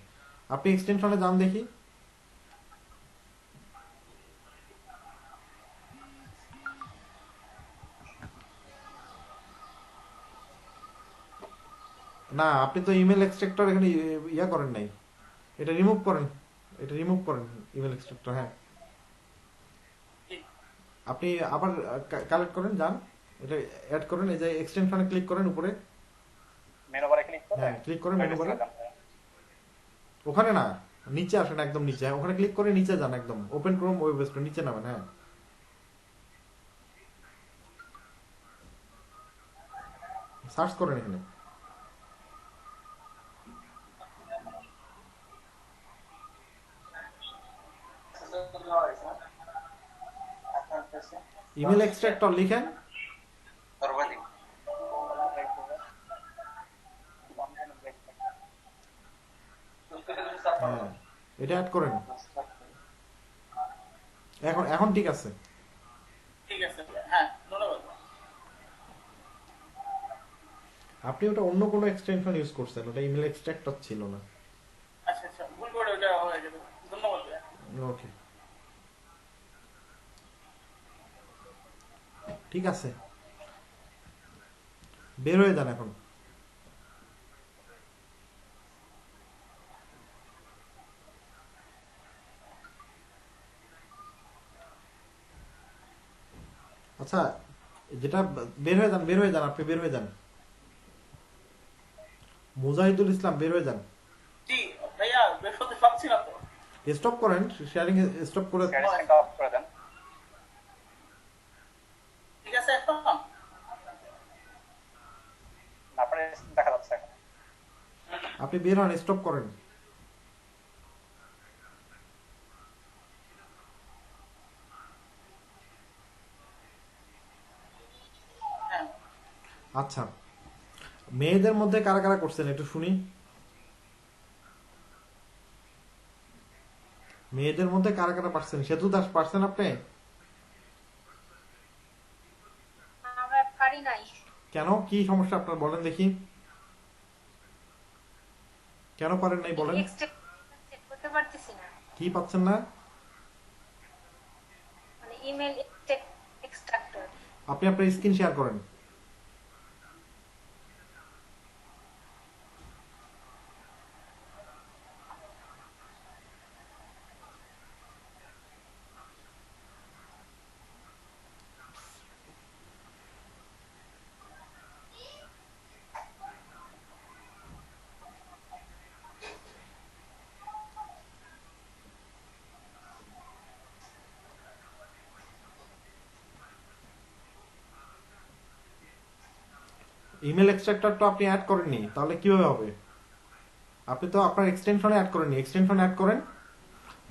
আপনি এক্সটেনশনে যান দেখি। না, আপনি তো ইমেল এক্সট্রাক্টর এখানে ইয়া করেন নাই। এটা রিমুভ করেন, এটা রিমুভ করেন ইমেল এক্সট্রাক্টর। হ্যাঁ আপনি আবার কালেক্ট করেন, যান এটা অ্যাড করেন, এই যে এক্সটেনশনে ক্লিক করেন উপরে। মেনু বারে ক্লিক করে হ্যাঁ ক্লিক করেন মেনু বারে। ওখানে না, নিচে আসেন, একদম নিচে। ওখানে ক্লিক করে নিচে যান, একদম ওপেন ক্রোম ওয়েব স্টোর নিচে নামেন। হ্যাঁ সার্চ করেন এখানে। ইমেল এক্সট্রাক্টর লিখেন। সর্বাধিক হ্যাঁ এটা অ্যাড করেন। এখন ঠিক আছে। ঠিক আছে, হ্যাঁ ধন্যবাদ। আপনি ওটা অন্য কোনো এক্সটেনশন ইউজ করছেন, ওটা ইমেল এক্সট্রাক্টর ছিল না। আচ্ছা আচ্ছা, ভুল করে ওটা হয়ে যাবে। ধন্যবাদ ভাইয়া। ওকে ঠিক আছে, বের হয়ে যান এখন। আচ্ছা যেটা বের হয়ে যান, বের হয়ে যান, আপনি বের হয়ে যান। মুজাহিদুল ইসলাম বের হয়ে যান। জি ভাইয়া, বের হতে পারছি না তো। স্টপ করেন, শেয়ারিং স্টপ করে। শেয়ারিং অফ করে দেন। ঠিক আছে, এখন আপনার দেখা যাচ্ছে এখন। আপনি বের হন, স্টপ করেন। হ্যাঁ। আচ্ছা মেয়েদের মধ্যে কারা কারা করছেন একটু শুনি। মেয়েদের মধ্যে কারা কারা পারছেন? সেতু দাস পারছেন আপনি? আমরা পারি নাই। কেন, কি সমস্যা আপনার বলেন দেখি, কেন পারেন নাই বলেন। চেক করতে পারতেছি না, কি পাচ্ছেন না? মানে ইমেল এক্সট্রাক্টর। আপনি আপনার স্ক্রিন শেয়ার করেন। ইমেল এক্সট্রাক্টর তো আপনি অ্যাড করেননি, তাহলে কিভাবে হবে? আপনি তো আপনার এক্সটেনশনে অ্যাড করেননি। এক্সটেনশন অ্যাড করেন,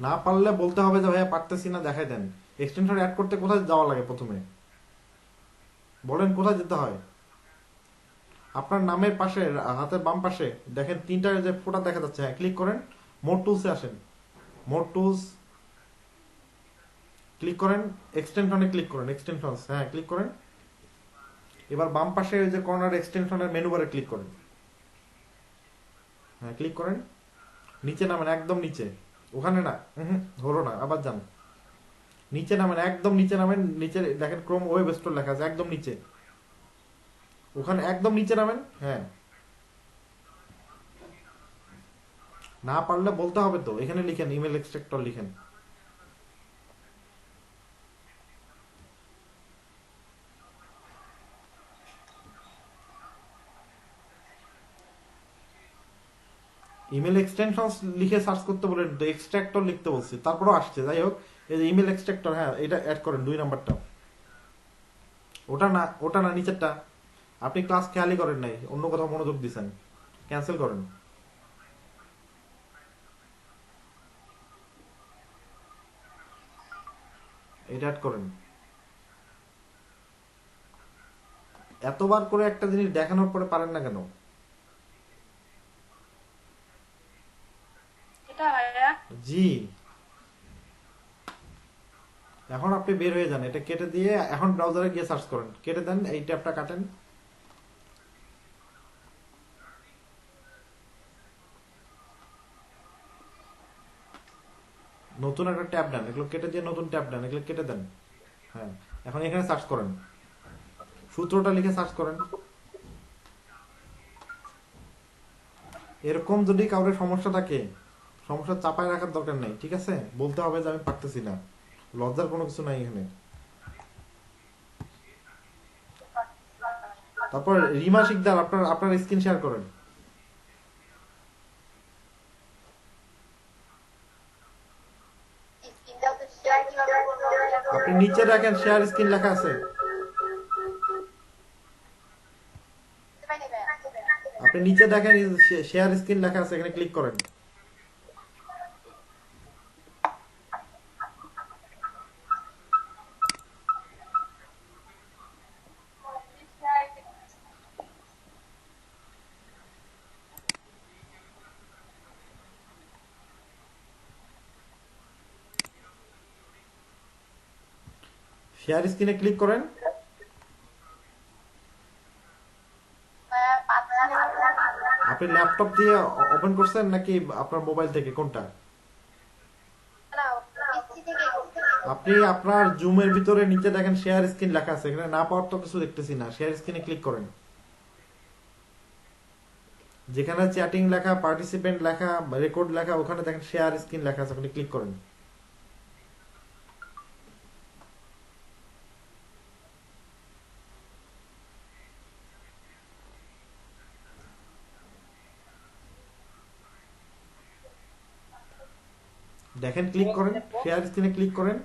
না পারলে বলতে হবে যে ভাইয়া পারতেছি না, দেখাই দেন। এক্সটেনশন অ্যাড করতে কোথায় যাওয়া লাগে প্রথমে বলেন, কোথায় যেতে হয়? আপনার নামের পাশে হাতের বাম পাশে দেখেন তিনটা যে ফোটা দেখা যাচ্ছে, হ্যাঁ ক্লিক করেন, মোর টুলসে আসেন। মোর টুলস, ক্লিক করেন, এক্সটেনশনে ক্লিক করেন, এক্সটেনশনস, হ্যাঁ ক্লিক করেন। এবার বাম পাশে ওই যে কর্নার এক্সটেনশনের মেনু বারে ক্লিক করেন, হ্যাঁ ক্লিক করেন, নিচে নামেন, একদম নিচে, ওখানে না, হলো না, আবার যান, নিচে নামেন, একদম নিচে নামেন, নিচে দেখেন ক্রোম ওয়েব স্টোর লেখা আছে, একদম নিচে, ওখানে একদম নিচে নামেন, হ্যাঁ। না পারলে বলতে হবে তো, এখানে লিখেন ইমেল এক্সট্রাক্টর লিখেন। ইমেল এক্সটেনশনস লিখে সার্চ করতে বলেন তো, এক্সট্রাক্টর লিখতে বলছি, তারপরও আসছে। যাই হোক, এই যে ইমেল এক্সট্রাক্টর, হ্যাঁ এটা অ্যাড করেন 2 নাম্বারটা, ওটা না নিচেরটা। আপনি ক্লাস খেয়ালই করেন নাই, অন্য কোথাও মনোযোগ দিচ্ছেন, ক্যান্সেল করেন। এটা অ্যাড করেন। এতবার করে একটা জিনিস দেখানোর পরে পারেন না কেন? এটা ভাইয়া জি, এখন আপনি বের হয়ে যান, এটা কেটে দিয়ে এখন ব্রাউজারে গিয়ে সার্চ করেন, কেটে দেন, এই ট্যাবটা কাটেন। নতুন একটা ট্যাব দেন, এগুলো কেটে দিয়ে নতুন ট্যাব দেন, এগুলো কেটে দেন। হ্যাঁ, এখন এখানে সার্চ করেন, সূত্রটা লিখে সার্চ করেন। এরকম যদি কাউরে সমস্যা থাকে, সমস্যা চাপায় রাখার দরকার নেই, ঠিক আছে? বলতে হবে যে আমি পারতেছি না, লজ্জার কোনো কিছু নাই এখানে। তারপর রিমা শিকদার, আপনার স্ক্রিন শেয়ার করেন। আপনি নিচে দেখেন শেয়ার স্ক্রিন লেখা আছে, আপনি নিচে দেখেন শেয়ার স্ক্রিন লেখা আছে, এখানে ক্লিক করেন। শেয়ার স্ক্রিনে ক্লিক করেন। আপনি ল্যাপটপ দিয়ে ওপেন করছেন নাকি আপনার মোবাইল থেকে, কোনটা? আপনি আপনার জুমের ভিতরে নিচে দেখেন শেয়ার স্ক্রিন লেখা আছে, এখানে না পাওয়ার তো কিছু দেখতেছি না, শেয়ার স্ক্রিনে ক্লিক করেন। যেখানে চ্যাটিং লেখা, পার্টিসিপেন্ট লেখা, রেকর্ড লেখা, ওখানে দেখেন শেয়ার স্ক্রিন লেখা আছে, আপনি ক্লিক করেন। দেখেন, ক্লিক করেন, শেয়ার স্ক্রিনে ক্লিক করেন,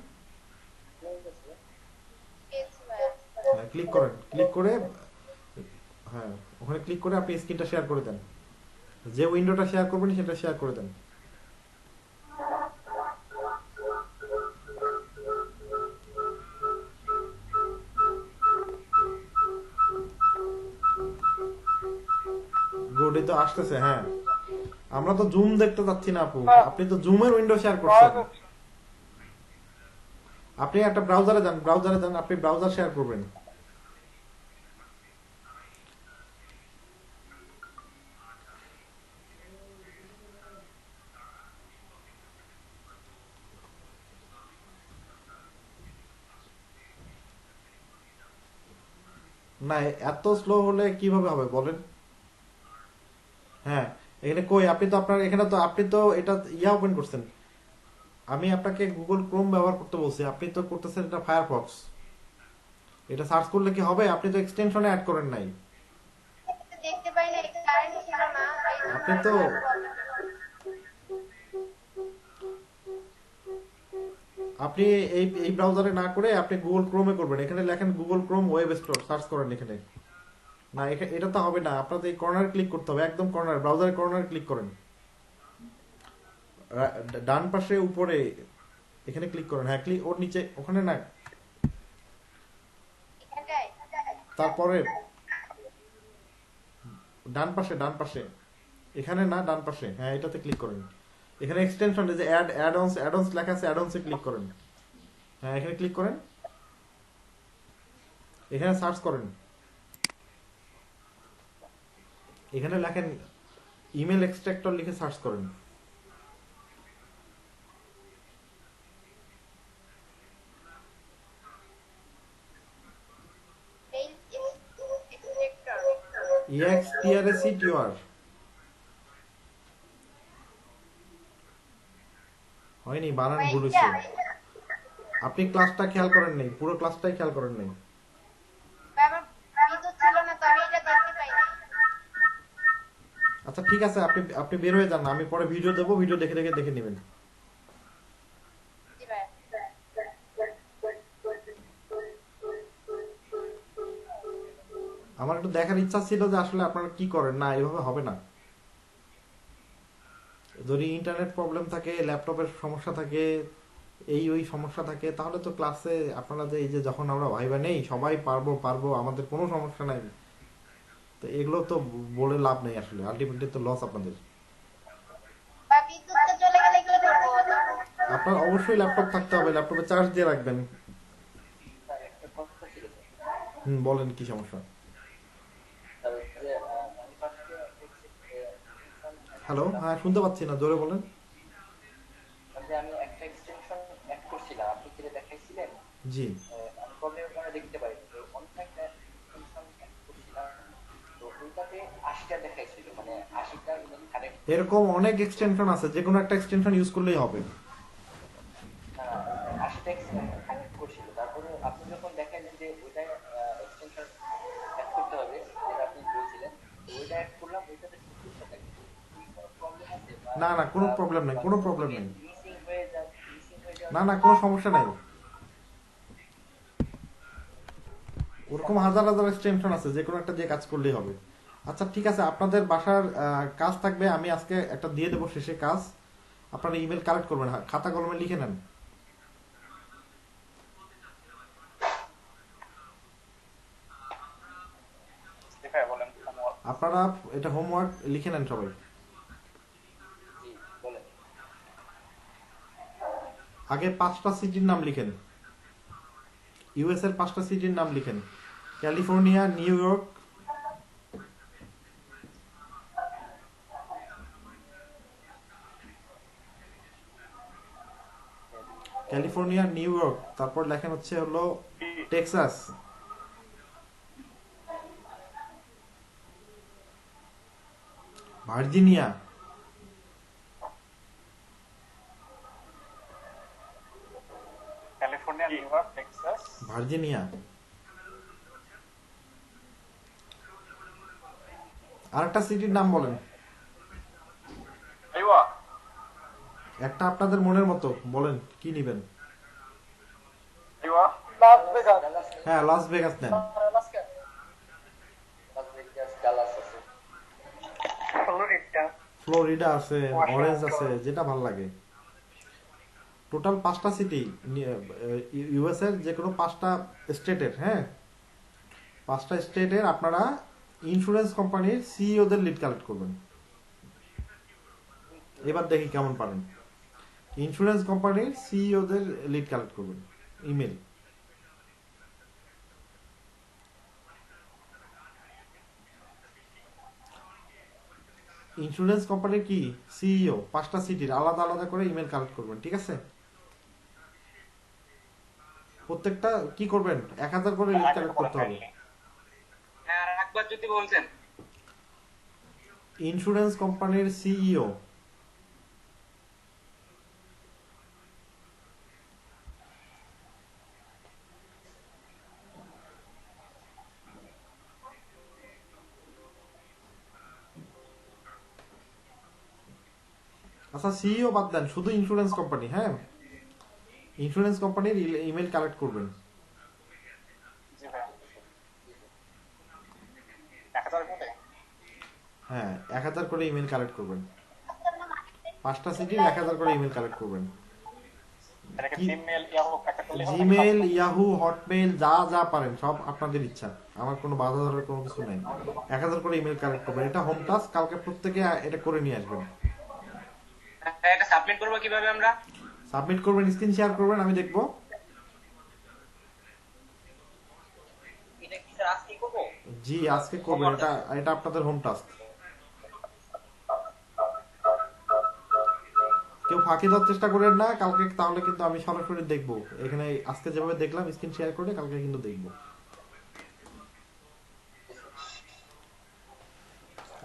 ক্লিক করেন, ক্লিক করে, হ্যাঁ ওখানে ক্লিক করে আপনি স্ক্রিনটা শেয়ার করে দেন, যে উইন্ডোটা শেয়ার করবেন সেটা শেয়ার করে দেন। গুড, এই তো আসতেছে। হ্যাঁ, আমরা তো জুম দেখতে যাচ্ছি না আপু, আপনি তো জুমের উইন্ডো শেয়ার করছেন। আপনি একটা ব্রাউজারে যান, আপনি ব্রাউজার শেয়ার করবেন। না, এত স্লো হলে কিভাবে হবে বলেন? হ্যাঁ, এখানে কই, আপনি তো আপনার এখানে তো আপনি তো এটা ওপেন করছেন, আমি আপনাকে গুগল ক্রোম ব্যবহার করতে বলছি, আপনি তো করতেছেন এটা ফায়ারফক্স। এটা সার্চ করলে কি হবে? আপনি তো এক্সটেনশনে অ্যাড করেন নাই, দেখতে পাই না, এটা কারেন্ট ছিল না। আপনি তো আপনি এই ব্রাউজারে না করে আপনি গুগল ক্রোমে করবেন। এখানে লেখেন Google Chrome web store, search করেন এখানে। না, এটা তো হবে না, আপনাদের এই কর্নার ক্লিক করতে হবে, একদম কর্নার, ব্রাউজারের কর্নার ক্লিক করেন, ডান পাশে উপরে এখানে ক্লিক করেন। হ্যাঁ, ক্লিক, ওর নিচে, ওখানে না, তারপরে ডান পাশে এখানে না, ডান পাশে, হ্যাঁ এটাতে ক্লিক করেন। এখানে এক্সটেনশন, যে অ্যাড অনস লেখা আছে, অ্যাড অনসে ক্লিক করেন। হ্যাঁ এখানে ক্লিক করেন, এখানে সার্চ করেন, এখানে লেখেন ইমেল এক্সট্রাক্টর লিখে সার্চ করেন। EXTRACTOR হয়নি, বানান ভুল হয়েছে। আপনি ক্লাসটা খেয়াল করেন নাই, পুরো ক্লাসটাই খেয়াল করেন নাই। আচ্ছা ঠিক আছে, আপনি আপনি বের হয়ে যান, আমি পরে ভিডিও দেবো, ভিডিও দেখে দেখে দেখে নেবেন। আমার একটু দেখার ইচ্ছা ছিল যে আসলে আপনারা কি করেন। না, এভাবে হবে না। যদি ইন্টারনেট প্রবলেম থাকে, ল্যাপটপের সমস্যা থাকে, এই ওই সমস্যা থাকে, তাহলে তো ক্লাসে আপনারা যে এই যে যখন আমরা ভাইবা নেই সবাই পারবো পারবো আমাদের কোনো সমস্যা নাই, তো এগুলো তো বলে লাভ নেই আসলে, আলটিমেটলি তো লস আপনাদের। আপনার অবশ্যই ল্যাপটপ থাকতে হবে, ল্যাপটপে চার্জ দিয়ে রাখবেন। বলেন কি সমস্যা? হ্যালো, হ্যাঁ শুনতে পাচ্ছি না, জোরে বলেন। আমি একটা এক্সটেনশন অ্যাড করছিলাম, আপনি কি দেখাইছিলেন? জি, আমি প্রবলেমের কারণে দেখতে পারি তো অনলাইনে এক্সটেনশন অ্যাড করছিলাম, তো ওইটাতে 80টা দেখাইছিল, মানে 80টা ইমেল কানেক্ট। এরকম অনেক এক্সটেনশন আছে, যে কোনো একটা এক্সটেনশন ইউজ করলেই হবে। 80টা এক্সটেনশন কানেক্ট করছিল, তারপরে আপনি যখন দেখাইলেন যে ওইটা এক্সটেনশন অ্যাড করতে হবে যেটা আপনি বলছিলেন, তো ওইটা অ্যাড করলাম, ওইটাতে সমস্যা থাকে। কোনো প্রবলেম আছে? না না, কোনো প্রবলেম নেই, কোনো প্রবলেম নেই। মিসিং হয়ে যায়, না না, কোনো সমস্যা নাই। ওরকম হাজার হাজার এক্সটেনশন আছে, যে কোনো একটা দিয়ে কাজ করলেই হবে। আচ্ছা ঠিক আছে, আপনাদের বাসার কাজ থাকবে, আমি আজকে একটা দিয়ে দেবো শেষে কাজ। আপনারা ইমেল কালেক্ট করবেন, খাতা কলমে লিখে নেন। বলেন আপনারা এটা হোমওয়ার্ক লিখে নেন সবাই। আগে 5টা সিটির নাম লিখেন, ইউএস এর 5টা সিটির নাম লিখেন। California, new York, California, new York, তারপর লেখেন হচ্ছে হলো Texas, Virginia, California, new York, Texas, Virginia. আরেকটা সিটির নাম বলেন, একটা আপনাদের মনের মতো বলেন, কি নিবেন? Las Vegas. হ্যাঁ, লাস ভেগাস নেন। ফ্লোরিডা আছে, অরেঞ্জ আছে, যেটা ভালো লাগে। টোটাল 5টা সিটি ইউএস এর, যে কোনো 5টা স্টেটের। হ্যাঁ, 5টা স্টেটের আপনারা ইন্স্যুরেন্স কোম্পানির সিইওদের লিড কালেক্ট করবেন। এবার দেখি কেমন পারেন। ইন্স্যুরেন্স কোম্পানির সিইওদের লিড কালেক্ট করবেন, ইমেল। ইন্স্যুরেন্স কোম্পানির কি সিইও 5টা সিটির আলাদা আলাদা করে ইমেল কালেক্ট করবেন, ঠিক আছে? প্রত্যেকটা কি করবেন, 1000 করে লিড কালেক্ট করতে হবে। হ্যাঁ, আর একবার যদি বলতেন। ইন্স্যুরেন্স কোম্পানির সিইও, আচ্ছা সিইও বাদ দেন, শুধু ইন্স্যুরেন্স কোম্পানি। হ্যাঁ, ইন্স্যুরেন্স কোম্পানির ইমেল কালেক্ট করবেন। জি ভাই 1000 করে। হ্যাঁ, 1000 করে ইমেল কালেক্ট করবেন। 5টা সিটির 1000 করে ইমেল কালেক্ট করবেন। এটা কি জিমেইল, ইয়াহু একটা করলে হবে? জিমেইল, ইয়াহু, হটমেইল, যা যা পারেন সব আপনাদের ইচ্ছা, আমার কোনো বাধা ধরার কোনো কিছু নাই। 1000 করে ইমেল কালেক্ট করবেন, এটা হোম টাস্ক, কালকে প্রত্যেকে এটা করে নিয়ে আসবেন। এটা সাবমিট করব কিভাবে আমরা? সাবমিট করবেন, স্ক্রিন শেয়ার করবেন, আমি দেখবো। আজকে করবো? জি আজকে করবেন, এটা এটা আপনাদের হোম টাস্ক। কেউ ফাঁকি দেওয়ার চেষ্টা করেন না কালকে, তাহলে কিন্তু আমি সরাসরি দেখবো এখানে। আজকে যেভাবে দেখলাম স্ক্রিন শেয়ার করে, কালকে কিন্তু দেখবো।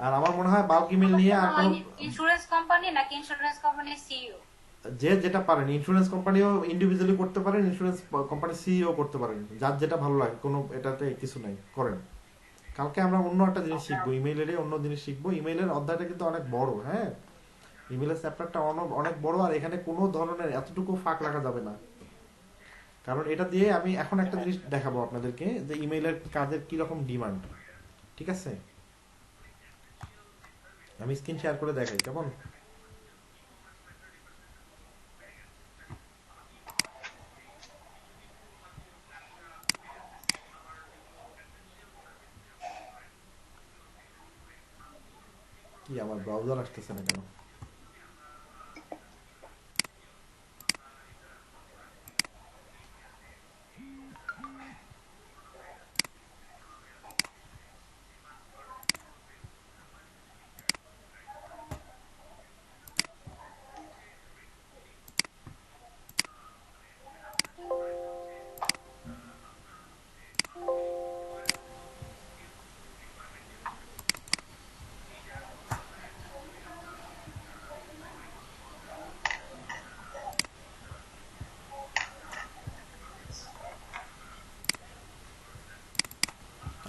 আর আমার মনে হয় বাল্ক ইমেল নিয়ে আর কোনো, ইন্স্যুরেন্স কোম্পানি নাকি ইন্স্যুরেন্স কোম্পানির সিইও? যে যেটা পারেন, ইন্স্যুরেন্স কোম্পানিও ইন্ডিভিজুয়ালি করতে পারেন, ইন্স্যুরেন্স কোম্পানি সিইও করতে পারেন, যার যেটা ভালো লাগে, কোনো এটাতে কিছু নাই, করেন। কালকে আমরা অন্য একটা জিনিস শিখবো, ইমেইলেরই অন্য জিনিস শিখবো। ইমেইলের অধ্যায়টা কিন্তু অনেক বড়, হ্যাঁ, ইমেইলের চ্যাপ্টারটা অনেক বড়, আর এখানে কোনো ধরনের এতটুকু ফাঁক রাখা যাবে না। কারণ এটা দিয়ে আমি এখন একটা জিনিস দেখাবো আপনাদেরকে, যে ইমেইলের কাজের কি রকম ডিমান্ড। ঠিক আছে, আমি স্ক্রিন শেয়ার করে দেখাই কেমন। কি আমার ব্রাউজার আসতেছে না কেন?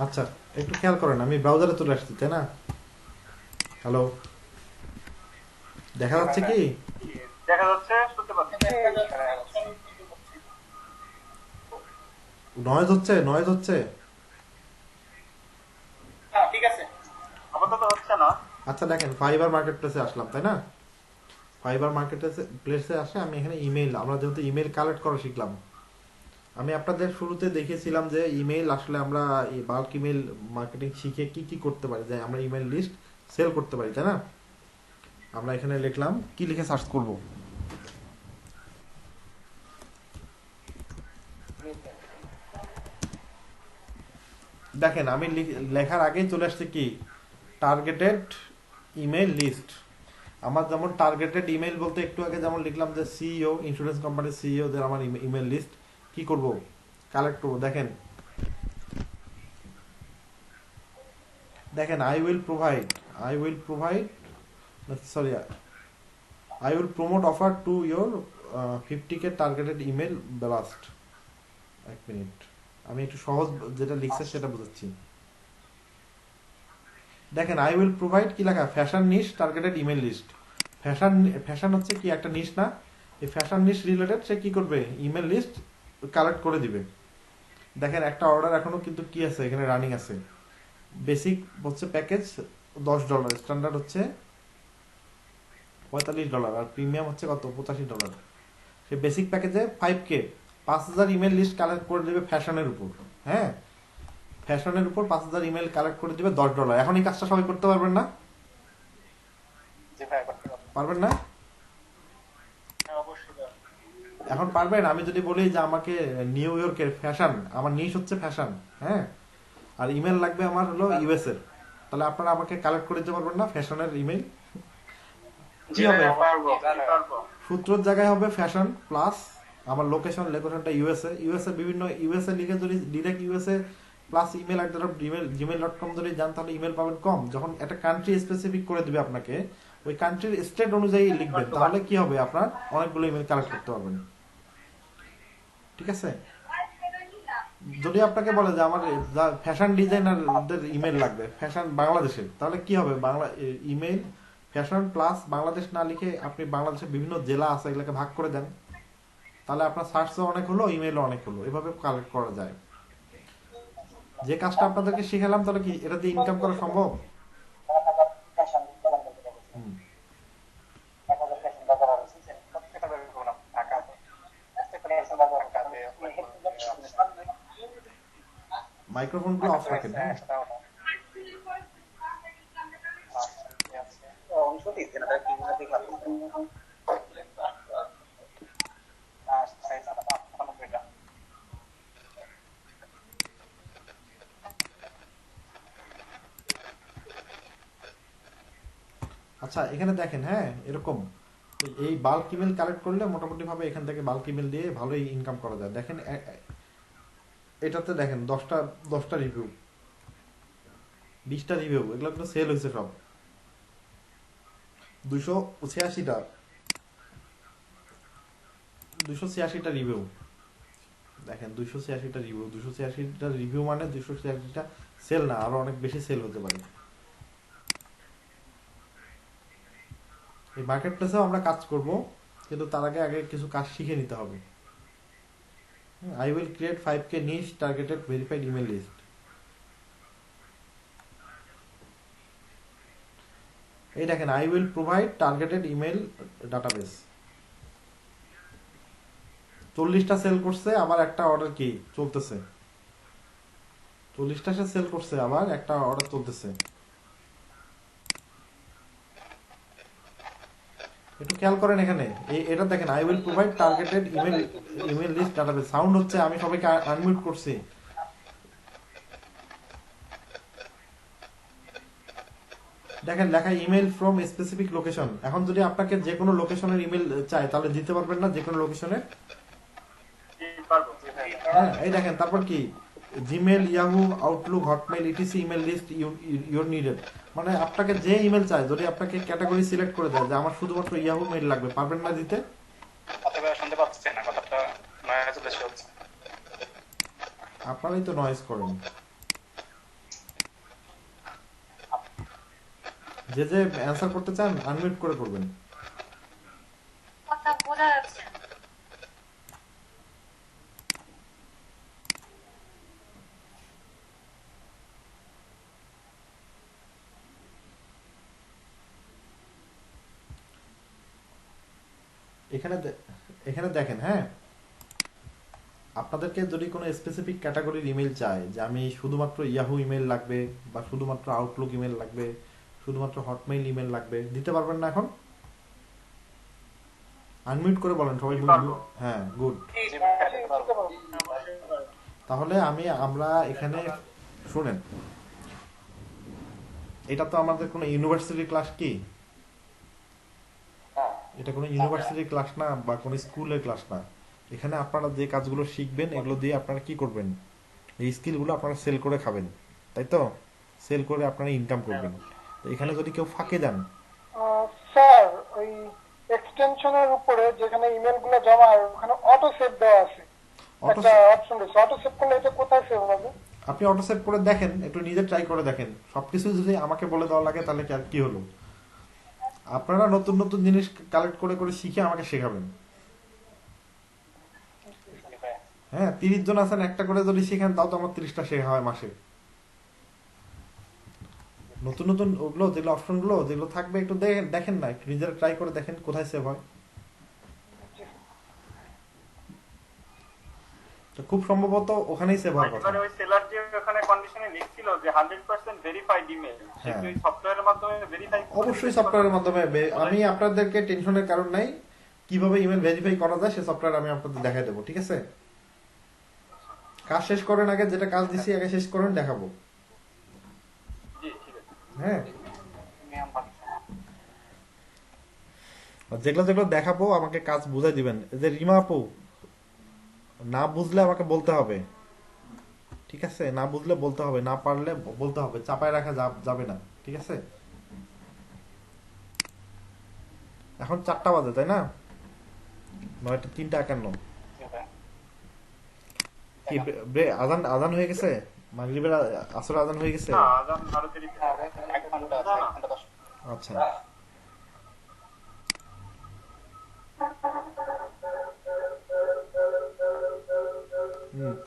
আচ্ছা একটু খেয়াল করেন, আমি ব্রাউজারে চলে আসছি, তাই না? হ্যালো, দেখা যাচ্ছে কি? দেখা যাচ্ছে, শুনতে পাচ্ছি। নয়েজ হচ্ছে, নয়েজ হচ্ছে। হ্যাঁ ঠিক আছে, আপাতত হচ্ছে না। আচ্ছা দেখেন, ফাইবার মার্কেট প্লেসে আসলাম, তাই না? ফাইবার মার্কেট প্লেসে আসে আমি এখানে ইমেইল, আমরা যেহেতু ইমেইল কালেক্ট করা শিখলাম, আমি আপনাদের শুরুতে দেখিয়েছিলাম যে ইমেইল আসলে আমরা এই বাল্ক ইমেইল মার্কেটিং শিখে কি কি করতে পারি, যে আমরা ইমেইল লিস্ট সেল করতে পারি, তাই না? আমরা এখানে লিখলাম, কি লিখে সার্চ করব? দেখেন আমি লেখার আগেই চলে আসছে কি, টার্গেটেড ইমেইল লিস্ট। আমার যেমন টার্গেটেড ইমেইল বলতে একটু আগে যেমন লিখলাম যে সিইও, ইন্স্যুরেন্স কোম্পানির সিইওদের আমার ইমেইল লিস্ট কি করব, কালেক্ট করব। দেখেন দেখেন I will promote offer to your 50K targeted email blast. এক মিনিট, আমি একটু সহজ যেটা লিখছে সেটা বুঝাচ্ছি। দেখেন আই উইল প্রোভাইড কি লেখা, fashion niche targeted email list. Fashion হচ্ছে কি একটা নিশ না, এই ফ্যাশন নিশ রিলেটেড সে কি করবে, ইমেল লিস্ট কালেক্ট করে দিবে। দেখেন একটা অর্ডার এখনো কিন্তু কি আছে এখানে রানিং আছে। বেসিক হচ্ছে প্যাকেজ $10, স্ট্যান্ডার্ড হচ্ছে $45, আর প্রিমিয়াম হচ্ছে কত, $85। সেই বেসিক প্যাকেজে 5K 5000 ইমেল লিস্ট কালেক্ট করে দেবে ফ্যাশনের উপর। হ্যাঁ, ফ্যাশনের উপর 5000 ইমেল কালেক্ট করে দিবে $10। এখন এই কাজটা সবাই করতে পারবেন না? জি ভাই, করতে পারবো। পারবেন না? হ্যাঁ অবশ্যই। এখন পারবেন? আমি যদি বলি যে আমাকে নিউ ইয়র্কের ফ্যাশন, আমার নিশ হচ্ছে ফ্যাশন, হ্যাঁ, আর ইমেল লাগবে আমার হলো ইউএস এর, তাহলে আপনারা আমাকে কালেক্ট করে দিতে পারবেন না ফ্যাশনের ইমেল? কি হবে? সূত্রের জায়গায় হবে ফ্যাশন প্লাস আমার লোকেশনটা ইউএসএ বিভিন্ন ইউএসএ লিখে যদি ডিরেক্ট ইউএসএ প্লাস email@gmail.com যদি যান তাহলে ইমেল পাবেন কম। যখন একটা কান্ট্রি স্পেসিফিক করে দিবে আপনাকে, ওই কান্ট্রির স্টেট অনুযায়ী লিখবেন, তাহলে কি হবে, আপনার অনেকগুলো ইমেল কালেক্ট করতে পারবেন। ঠিক আছে? যদি আপনাকে বলে যে আমার ফ্যাশন ডিজাইনারদের ইমেল লাগবে ফ্যাশন বাংলাদেশের, তাহলে কি হবে, Bangla email fashion plus Bangladesh না লিখে আপনি বাংলাদেশের বিভিন্ন জেলা আছে এগুলোকে ভাগ করে দেন, তাহলে আপনার সার্চও অনেক হলো, ইমেলও অনেক হলো। এভাবে কালেক্ট করা যায়। যে কাজটা আপনাদেরকে শিখালাম, তাহলে কি এটা দিয়ে ইনকাম করা সম্ভব? মাইক্রোফোন গুলো অফ রাখেন। হ্যাঁ, আচ্ছা এখানে দেখেন, হ্যাঁ এরকম এই বাল্ক ইমেল কালেক্ট করলে মোটামুটি ভাবে এখান থেকে বাল্ক ইমেল দিয়ে ভালোই ইনকাম করা যায়। দেখেন এটাতে দেখেন 10টা রিভিউ, 20টা রিভিউ, এগুলো কিন্তু সেল হয়েছে সব। 286টা রিভিউ দেখেন, 286টা রিভিউ, 286টা রিভিউ মানে 286টা সেল না, আরো অনেক বেশি সেল হতে পারে। এই মার্কেট প্লেসেও আমরা কাজ করব, কিন্তু তার আগে কিছু কাজ শিখে নিতে হবে। I will create 5k niche targeted verified email list. এই দেখেন I will provide targeted email database। 40টা সেল করছে, আবার একটা অর্ডার কি চলতেছে। 40টা সে সেল করছে, আবার একটা অর্ডার চলতেছে। একটু খেয়াল করেন এখানে এটা দেখেন I will provide targeted email list database। Sound হচ্ছে, আমি সবাইকে আনমিউট করছি। দেখেন লেখা ইমেল ফ্রম স্পেসিফিক লোকেশন। এখন যদি আপনাকে যে কোনো লোকেশনের ইমেল চাই তাহলে দিতে পারবেন না, যে কোনো লোকেশনের? হ্যাঁ এই দেখেন, তারপর কি Gmail, Yahoo, Outlook, Hotmail, etc email list your needed. মানে আপনাকে যে ইমেল চাই, যদি আপনাকে ক্যাটাগরি সিলেক্ট করে দেয় যে আমার শুধুমাত্র ইয়াহু মেইল লাগবে, পারবেন না দিতে? শুনতে পাচ্ছি না, কথাটা নয়েজ বেশি হচ্ছে। আপনারাই তো নয়েজ করেন। যে অ্যানসার করতে চান আনমিউট করে করবেন। কথা বোঝা যাচ্ছে না। এখানে দেখেন, হ্যাঁ আপনাদেরকে যদি কোনো স্পেসিফিক ক্যাটাগরির ইমেল চাই, যে আমি শুধুমাত্র ইয়াহু ইমেল লাগবে, বা শুধুমাত্র আউটলুক ইমেল লাগবে, শুধুমাত্র হটমেইল ইমেল লাগবে, দিতে পারবেন না এখন? আনমিউট করে বলেন সবাই। হ্যাঁ গুড। তাহলে আমরা এখানে শুনেন, এটা তো আমাদের কোনো ইউনিভার্সিটি ক্লাস কি? এটা কোনো ইউনিভার্সিটি ক্লাস না, বা কোনো স্কুলের ক্লাস না। এখানে আপনারা যে কাজগুলো শিখবেন, এগুলো দিয়ে আপনারা কি করবেন, এই স্কিলগুলো আপনারা সেল করে খাবেন, তাই তো? সেল করে আপনারা ইনকাম করবেন। তো এখানে যদি কেউ ফাঁকে যান, স্যার ওই এক্সটেনশনের উপরে যেখানে ইমেল গুলো জমা হয় ওখানে অটো সেভ দেওয়া আছে, একটা অপশন রয়েছে। অটো সেভ করলে এটা কোথায় সেভ হবে? আপনি অটো সেভ করে দেখেন, একটু নিজে ট্রাই করে দেখেন। সবকিছু যদি আমাকে বলে দেওয়া লাগে তাহলে কি হলো? আপনারা নতুন নতুন জিনিস কালেক্ট করে করে শিখে আমাকে শেখাবেন। হ্যাঁ 30 জন আছেন, একটা করে যদি শিখেন তাও তো আমার 30টা শেখা হয় মাসে। নতুন নতুন ওগুলো যেগুলো অপশন গুলো যেগুলো থাকবে একটু দেখেন না, একটু নিজেরা ট্রাই করে দেখেন কোথায় সেভ হয়। তো খুব সম্ভবত ওখানেই সেভ হওয়ার কথা। ওই সেলার যে ওখানে কন্ডিশনে লিখছিল যে 100% ভেরিফাইড ইমেল, সেটা ওই সফটওয়্যারের মাধ্যমে ভেরিফাই? অবশ্যই সফটওয়্যারের মাধ্যমে। আমি আপনাদেরকে টেনশনের কারণ নাই, কিভাবে ইমেল ভেরিফাই করা যায় সে সফটওয়্যার আমি আপনাদের দেখাই দেবো, ঠিক আছে? কাজ শেষ করেন, আগে যেটা কাজ দিছি আগে শেষ করেন, দেখাবো। হ্যাঁ যেগুলো দেখাবো আমাকে কাজ বুঝাই দিবেন। যে রিমা আপু, না বুঝলে আমাকে বলতে হবে, ঠিক আছে? না বুঝলে বলতে হবে, না পারলে বলতে হবে, চাপায় রাখা যাবে না, ঠিক আছে? এখন 4টা বাজে, তাই না? 9টা 3:51। কি আজান হয়ে গেছে? মাগরিবের আসর আজান হয়ে গেছে? আচ্ছা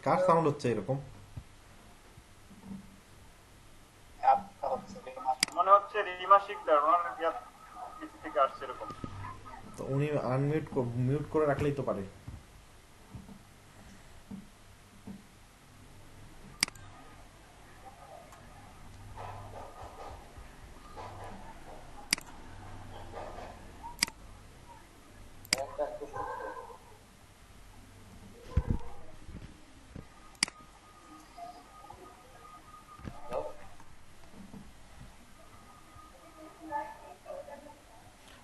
কার সাউন্ড হচ্ছে এরকম? মনে হচ্ছে রিমা শিকদার, ওনার পিসি থেকে আসছে এরকম। তো উনি মিউট করে রাখলেই তো পারে।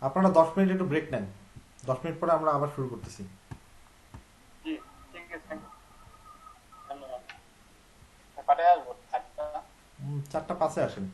আপনারা 10 মিনিট একটু ব্রেক নেন, 10 মিনিট পরে আমরা আবার শুরু করতেছি। জি ঠিক আছে, থ্যাংক ইউ, ধন্যবাদ। পাঠায় আসবো 4টা 4টা 5-এ আসেন।